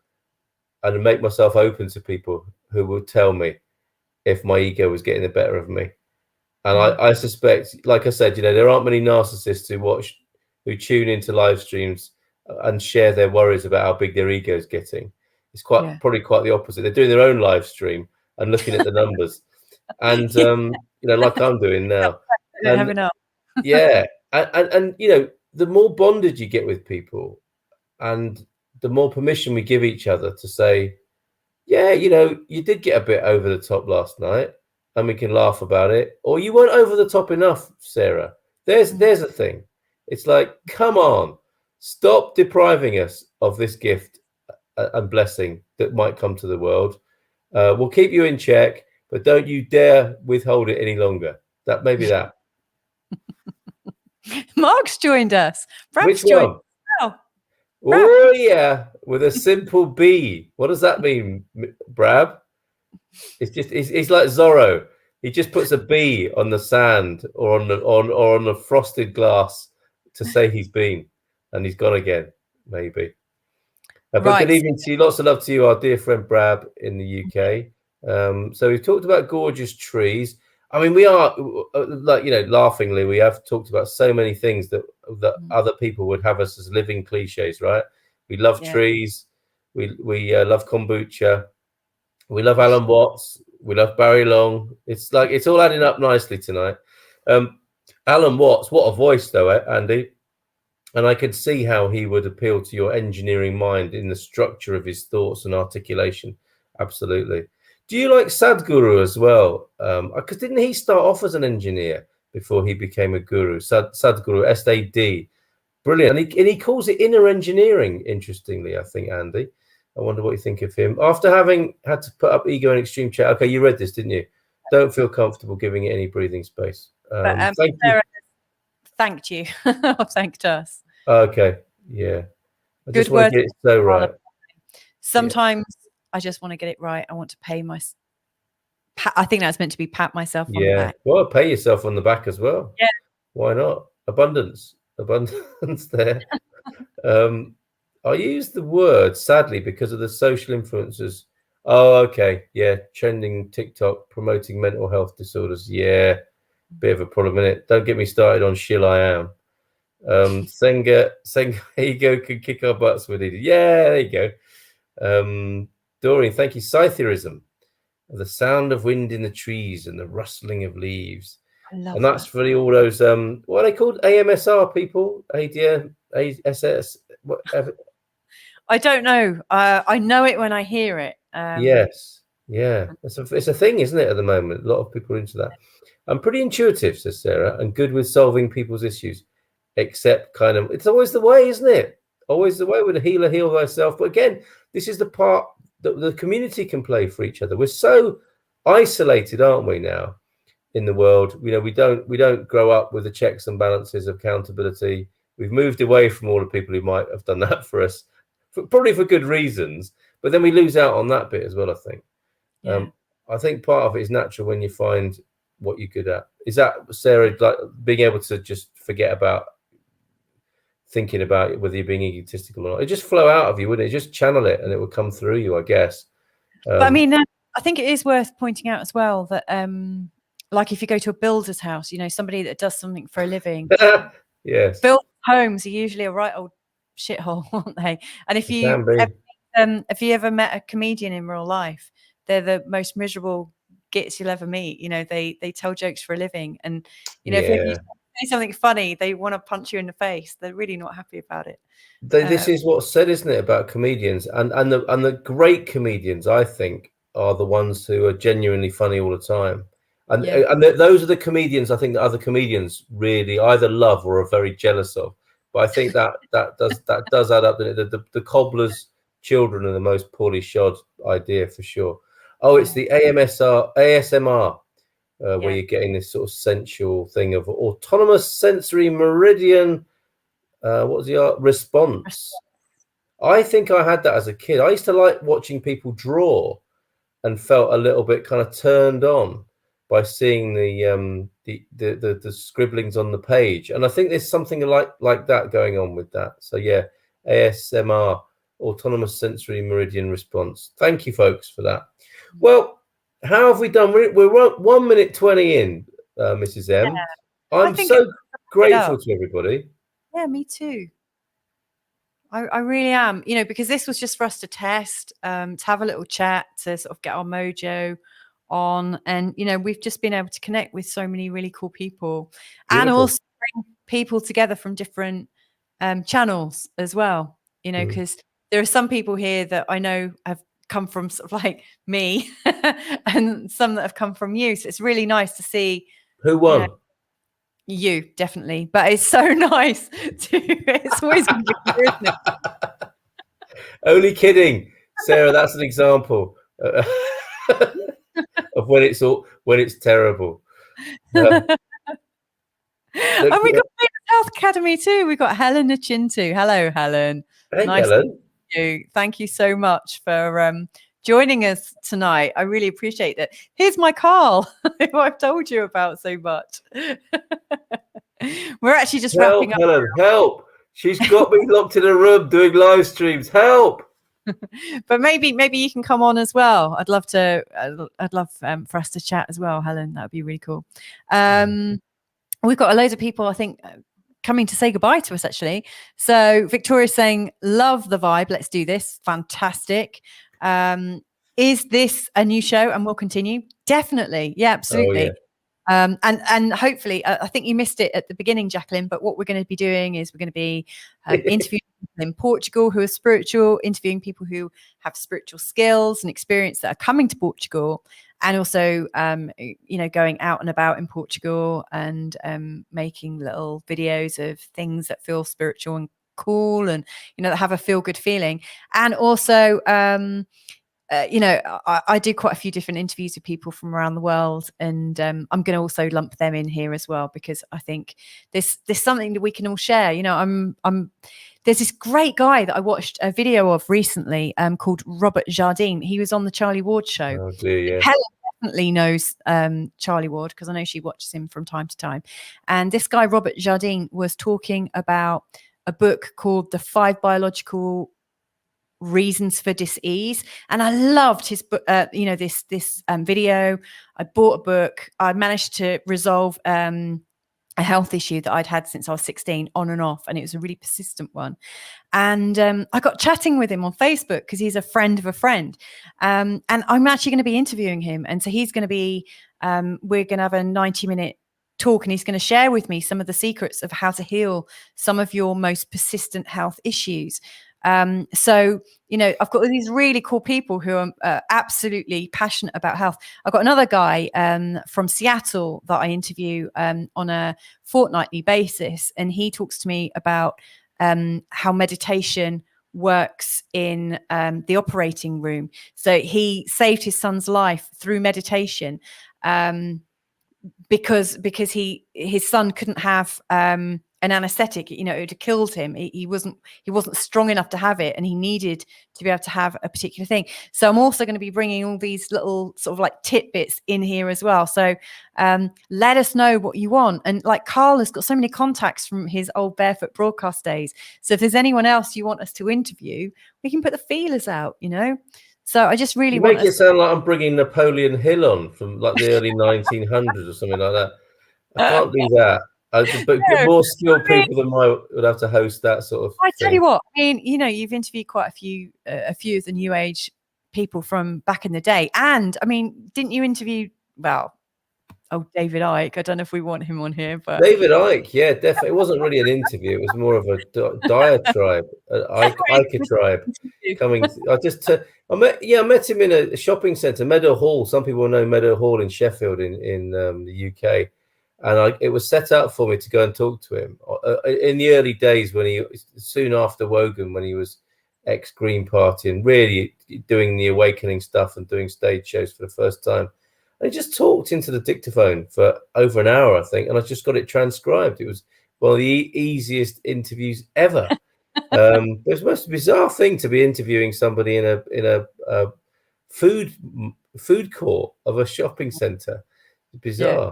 and make myself open to people who will tell me if my ego was getting the better of me. And I suspect, like I said, there aren't many narcissists who tune into live streams and share their worries about how big their ego is getting. It's probably quite the opposite. They're doing their own live stream and looking at the numbers, and like I'm doing now. I don't have enough. Yeah, and the more bonded you get with people, and the more permission we give each other to say, yeah, you did get a bit over the top last night, and we can laugh about it. Or you weren't over the top enough, Sarah. There's a thing. It's like, come on, stop depriving us of this gift and blessing that might come to the world. We'll keep you in check, but don't you dare withhold it any longer. That maybe that. Mark's joined us. Which one? Oh yeah, with a simple B. What does that mean, Brab? It's like Zorro. He just puts a B on the sand or on the frosted glass to say he's been, and he's gone again. Maybe. But good evening to you. Lots of love to you, our dear friend Brab in the UK. So we've talked about gorgeous trees. I mean, we are laughingly, we have talked about so many things that other people would have us as living cliches, right? We love trees. We love kombucha. We love Alan Watts. We love Barry Long. It's like it's all adding up nicely tonight. Alan Watts, what a voice though, Andy. And I could see how he would appeal to your engineering mind in the structure of his thoughts and articulation. Absolutely. Do you like Sadhguru as well? Because didn't he start off as an engineer before he became a guru? Sadhguru, S-A-D. Brilliant. And he calls it inner engineering, interestingly, I think, Andy. I wonder what you think of him. After having had to put up ego in extreme chat. Okay, you read this, didn't you? Don't feel comfortable giving it any breathing space. But Sarah thanked you. Or thanked us. Okay, yeah. I Good just want to get it so right. Sometimes I just want to get it right. I want to pay I think that's meant to be pat myself on the back. Well, pay yourself on the back as well. Yeah. Why not? Abundance there. I use the word sadly because of the social influencers. Oh, okay. Yeah. Trending TikTok promoting mental health disorders. Yeah. Bit of a problem, isn't it? Don't get me started on Shill I Am. Senga ego can kick our butts with it. Yeah, there you go. Doreen, thank you. Scytherism. The sound of wind in the trees and the rustling of leaves. And that's for all those what are they called? AMSR people? ADM, ASS, whatever. I don't know. I know it when I hear it. Yes. Yeah. It's a thing, isn't it, at the moment? A lot of people are into that. I'm pretty intuitive, says Sarah, and good with solving people's issues. Except kind of, it's always the way, isn't it? Always the way with a healer, heal thyself. But again, this is the part that the community can play for each other. We're so isolated, aren't we, now in the world? We don't grow up with the checks and balances of accountability. We've moved away from all the people who might have done that for us, probably for good reasons. But then we lose out on that bit as well, I think. Yeah. I think part of it is natural when you find what you're good at. Is that, Sarah, like being able to just forget about thinking about it, whether you're being egotistical or not? It just flow out of you, wouldn't it? Just channel it and it would come through you, I guess. But I mean, I think it is worth pointing out as well that like if you go to a builder's house, somebody that does something for a living. Yes. Built homes are usually a right old shithole, aren't they? And if you ever met a comedian in real life, they're the most miserable gits you'll ever meet. They tell jokes for a living, and if you say something funny, they want to punch you in the face. They're really not happy about it. This is what's said, isn't it, about comedians, and the great comedians, I think, are the ones who are genuinely funny all the time. And those are the comedians I think that other comedians really either love or are very jealous of. But I think that does add up. The cobbler's children are the most poorly shod idea for sure. Oh, it's the ASMR, where you're getting this sort of sensual thing of autonomous sensory meridian. What was the response? I think I had that as a kid. I used to like watching people draw, and felt a little bit kind of turned on by seeing the scribblings on the page. And I think there's something like that going on with that. So yeah, ASMR, autonomous sensory meridian response. Thank you, folks, for that. Well, How have we done? We're 1 minute 20 in, Mrs. M. Yeah, I'm so grateful to everybody. Yeah, me too. I really am, you know, because this was just for us to test, to have a little chat, to sort of get our mojo on. And, you know, we've just been able to connect with so many really cool people. Beautiful. And also bring people together from different channels as well, you know, because there are some people here that I know have come from sort of like me and some that have come from you. So it's really nice to see. Who won? You know, you definitely, but it's so nice to. It's always going to be here, isn't it? Only kidding, Sarah. That's an example of when it's terrible. And we got Health Academy too. We got Helen Achintu. Hello, Helen. Hey, nice Helen. To meet you. Thank you so much for joining us tonight. I really appreciate it. Here's my Carl, who I've told you about so much. We're actually just wrapping up. Helen, help! She's got me locked in a room doing live streams. Help! But maybe you can come on as well. I'd love to. I'd love for us to chat as well, Helen. That would be really cool. We've got a load of people, I think, coming to say goodbye to us, actually. So Victoria's saying, love the vibe. Let's do this. Fantastic. Is this a new show and we'll continue? Definitely. Yeah, absolutely. Oh, yeah. And hopefully, I think you missed it at the beginning, Jacqueline, but what we're going to be doing is we're going to be interviewing people in Portugal who are spiritual, interviewing people who have spiritual skills and experience that are coming to Portugal, and also, you know, going out and about in Portugal and making little videos of things that feel spiritual and cool and, you know, that have a feel good feeling. And also, you know, I do quite a few different interviews with people from around the world, and I'm going to also lump them in here as well, because I think there's something that we can all share. You know, there's this great guy that I watched a video of recently called Robert Jardine. He was on the Charlie Ward show. Oh dear, yeah. Helen definitely knows Charlie Ward, because I know she watches him from time to time. And this guy, Robert Jardine, was talking about a book called The 5 Biological Reasons for Dis-ease, and I loved his book. You know, this video. I bought a book. I managed to resolve a health issue that I'd had since I was 16, on and off, and it was a really persistent one. And I got chatting with him on Facebook because he's a friend of a friend, and I'm actually going to be interviewing him. And so he's going to be. We're going to have a 90-minute talk, and he's going to share with me some of the secrets of how to heal some of your most persistent health issues. So, you know, I've got these really cool people who are absolutely passionate about health. I've got another guy from Seattle that I interview on a fortnightly basis, and he talks to me about how meditation works in the operating room. So he saved his son's life through meditation because his son couldn't have an anesthetic. You know, it would have killed him. He wasn't strong enough to have it, and he needed to be able to have a particular thing. So I'm also going to be bringing all these little sort of like tidbits in here as well. So let us know what you want. And like Carl has got so many contacts from his old Barefoot broadcast days. So if there's anyone else you want us to interview, we can put the feelers out, you know. So I just really make it sound like I'm bringing Napoleon Hill on from like the early 1900s or something like that. I can't do that. But more skilled people than I would have to host that sort of thing. I tell you what, I mean, you know, you've interviewed quite a few of the new age people from back in the day. And I mean, didn't you interview, David Icke? I don't know if we want him on here, but David Icke, yeah, definitely. It wasn't really an interview. It was more of a diatribe, Icke-tribe coming. I met him in a shopping centre, Meadow Hall. Some people know Meadow Hall in Sheffield in the UK. And it was set out for me to go and talk to him in the early days soon after Wogan, when he was ex-Green Party and really doing the awakening stuff and doing stage shows for the first time. And he just talked into the dictaphone for over an hour, I think, and I just got it transcribed. It was one of the easiest interviews ever. It was the most bizarre thing to be interviewing somebody in a food court of a shopping centre. Bizarre. Yeah.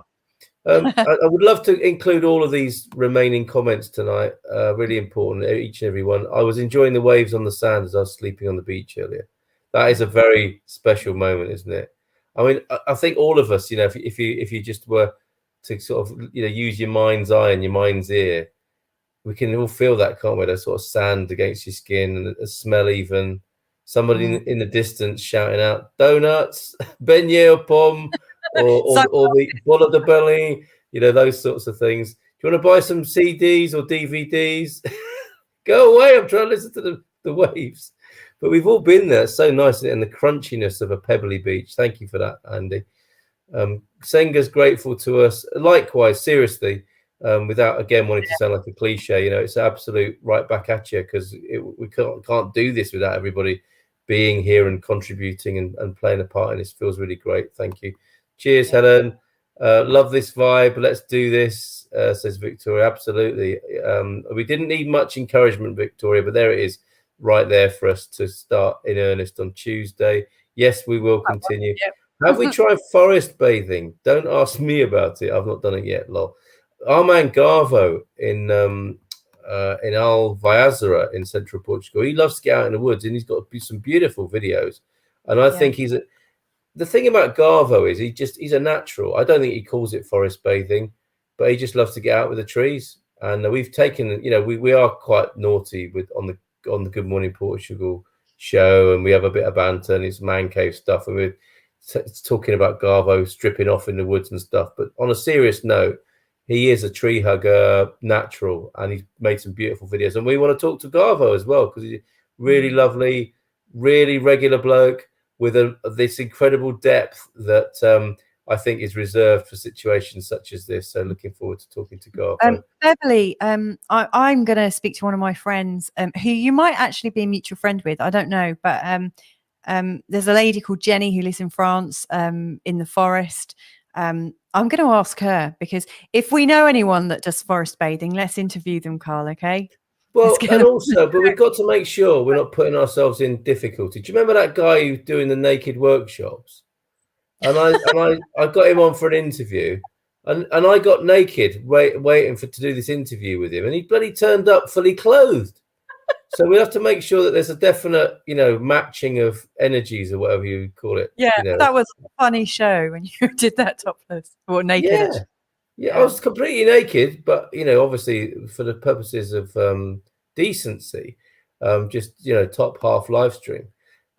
I would love to include all of these remaining comments tonight. Really important, each and every one. I was enjoying the waves on the sand as I was sleeping on the beach earlier. That is a very special moment, isn't it? I mean, I think all of us, if you just were to sort of, use your mind's eye and your mind's ear, we can all feel that, can't we? That sort of sand against your skin and a smell, even somebody in the distance shouting out donuts, beignet au pomme, or the bolle de belly, those sorts of things. Do you want to buy some CDs or DVDs? Go away! I'm trying to listen to the waves. But we've all been there. It's so nice, and the crunchiness of a pebbly beach. Thank you for that, Andy. Senga's grateful to us. Likewise, seriously, without again wanting to sound like a cliche, it's absolute right back at you, because we can't do this without everybody being here and contributing and playing a part in this. Feels really great. Thank you. Cheers, Helen. Love this vibe. Let's do this, says Victoria. Absolutely. We didn't need much encouragement, Victoria, but there it is, right there for us to start in earnest on Tuesday. Yes, we will continue. Have we tried forest bathing? Don't ask me about it. I've not done it yet. Lol. Our man Garvo in Alvaiazara in central Portugal, he loves to get out in the woods, and he's got some beautiful videos. And I think the thing about Garvo is he's a natural. I don't think he calls it forest bathing, but he just loves to get out with the trees. And we've taken, we are quite naughty on the Good Morning Portugal show, and we have a bit of banter and it's man cave stuff, and we're talking about Garvo stripping off in the woods and stuff. But on a serious note, he is a tree hugger natural, and he's made some beautiful videos. And we want to talk to Garvo as well, because he's really lovely, really regular bloke with this incredible depth that I think is reserved for situations such as this. So looking forward to talking to Garvo. Beverly, I'm going to speak to one of my friends who you might actually be a mutual friend with. I don't know, but there's a lady called Jenny who lives in France, in the forest. I'm going to ask her, because if we know anyone that does forest bathing, let's interview them, Carl. Okay. Well, and also, but we've got to make sure we're not putting ourselves in difficulty. Do you remember that guy who's doing the naked workshops? And I got him on for an interview, and I got naked waiting to do this interview with him, and he bloody turned up fully clothed. So we have to make sure that there's a definite, matching of energies, or whatever you call it. Yeah, that was a funny show when you did that topless or naked. Yeah, I was completely naked, but obviously for the purposes of decency, just top half live stream.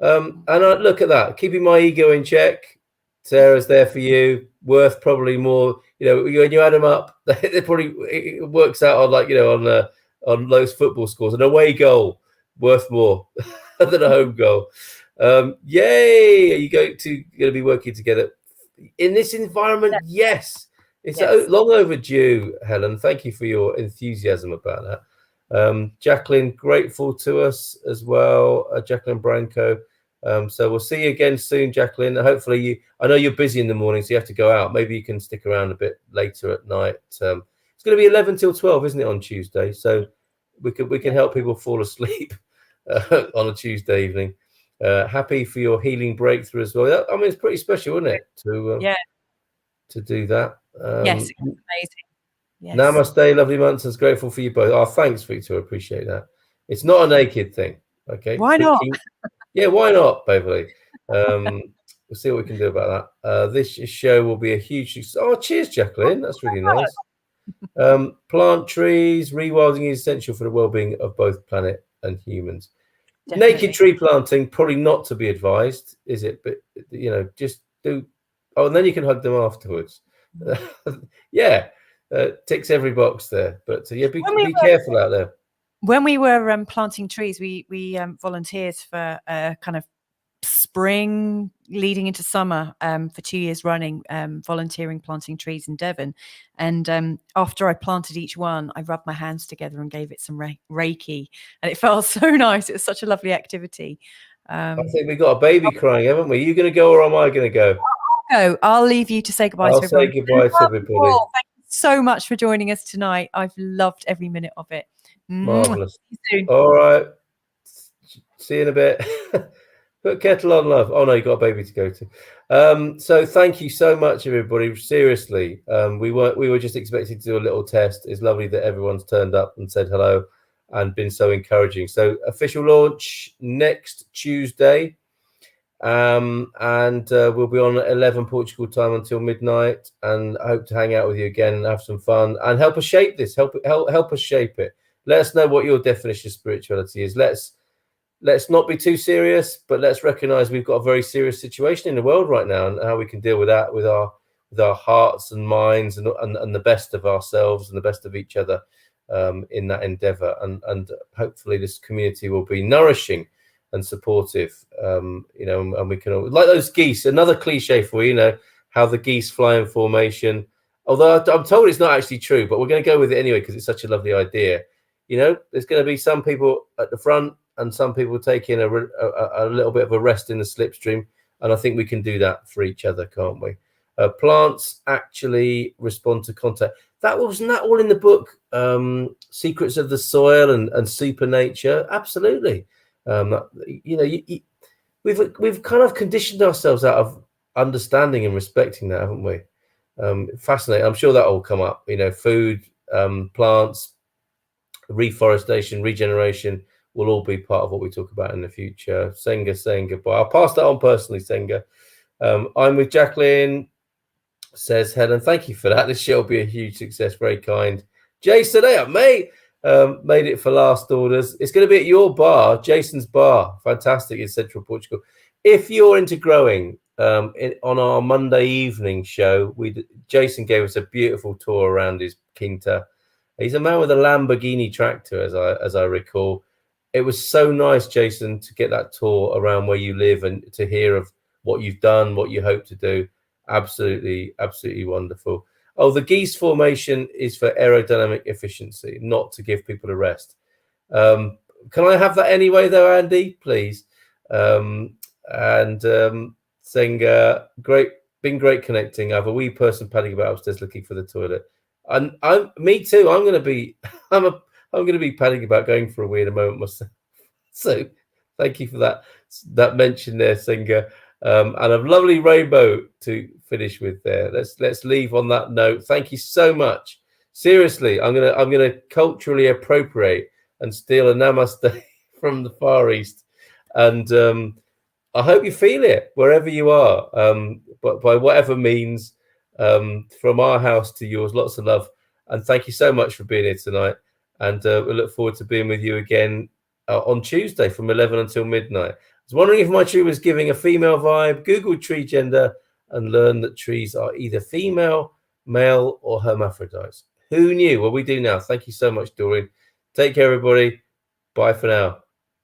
And I look at that, keeping my ego in check. Sarah's there for you, worth probably more. When you add them up, they probably, it works out on on those football scores. An away goal worth more than a home goal. Yay! Are you going to be working together in this environment? Yes. It's long overdue, Helen. Thank you for your enthusiasm about that. Jacqueline, grateful to us as well. Jacqueline Branco. So we'll see you again soon, Jacqueline. Hopefully, I know you're busy in the morning, so you have to go out. Maybe you can stick around a bit later at night. It's going to be 11 till 12, isn't it, on Tuesday? So we can help people fall asleep on a Tuesday evening. Happy for your healing breakthrough as well. I mean, it's pretty special, isn't it, to do that? Yes, it's amazing. Yes. Namaste, lovely Munsons. Grateful for you both. Oh, thanks, Victor. Appreciate that. It's not a naked thing. Okay. Why not? Yeah, why not, Beverly? We'll see what we can do about that. This show will be a huge. Oh, cheers, Jacqueline. That's really nice. Plant trees, rewilding is essential for the well-being of both planet and humans. Definitely. Naked tree planting, probably not to be advised, is it? But just do. Oh, and then you can hug them afterwards. Ticks every box there. But be careful out there. When we were planting trees, we volunteered for a kind of spring leading into summer for 2 years running, volunteering planting trees in Devon. And after I planted each one, I rubbed my hands together and gave it some Reiki, and it felt so nice. It was such a lovely activity. I think we've got a baby crying, haven't we? Are you going to go, or am I going to go? I'll leave you to say goodbye to everyone. I'll say goodbye to everybody. Thank you so much for joining us tonight. I've loved every minute of it. Marvelous. All right. See you in a bit. Put kettle on, love. Oh no, you got a baby to go to. So thank you so much, everybody. Seriously, we were just expecting to do a little test. It's lovely that everyone's turned up and said hello and been so encouraging. So official launch next Tuesday. and we'll be on at 11 Portugal time until midnight, and I hope to hang out with you again and have some fun and help us shape this. Help us shape it. Let us know what your definition of spirituality is. Let's not be too serious, but let's recognize we've got a very serious situation in the world right now, and how we can deal with that with our hearts and minds, and the best of ourselves and the best of each other in that endeavor. And hopefully this community will be nourishing and supportive, and we can, like those geese, another cliche for you, how the geese fly in formation. Although I'm told it's not actually true, but we're going to go with it anyway because it's such a lovely idea. There's going to be some people at the front and some people taking a little bit of a rest in the slipstream, and I think we can do that for each other, can't we? Plants actually respond to contact. Wasn't that all in the book? Secrets of the Soil and Supernature. Absolutely. We've kind of conditioned ourselves out of understanding and respecting that, haven't we? Fascinating. I'm sure that will come up. Food, plants, reforestation, regeneration will all be part of what we talk about in the future. Senga saying goodbye. I'll pass that on personally, Senga. I'm with Jacqueline, says Helen. Thank you for that. This show will be a huge success. Very kind. Jason, hey up, mate. Made it for last orders. It's going to be at your bar, Jason's bar. Fantastic in Central Portugal. If you're into growing, on our Monday evening show, Jason gave us a beautiful tour around his quinta. He's a man with a Lamborghini tractor, as I recall. It was so nice, Jason, to get that tour around where you live and to hear of what you've done, what you hope to do. Absolutely, absolutely wonderful. Oh, the geese formation is for aerodynamic efficiency, not to give people a rest. Can I have that anyway, though, Andy, please? Saying been great connecting. I have a wee person padding about upstairs looking for the toilet. And me too. I'm going to be padding about going for a wee in a moment myself. So thank you for that mention there, Singer. And a lovely rainbow to finish with there. Let's leave on that note. Thank you so much. Seriously, I'm gonna culturally appropriate and steal a namaste from the Far East, and I hope you feel it wherever you are, but by whatever means, from our house to yours. Lots of love, and thank you so much for being here tonight. And we look forward to being with you again on Tuesday from 11 until midnight. I was wondering if my tree was giving a female vibe. Google tree gender and learn that trees are either female, male, or hermaphrodites. Who knew? Well, we do now. Thank you so much, Doreen. Take care, everybody. Bye for now.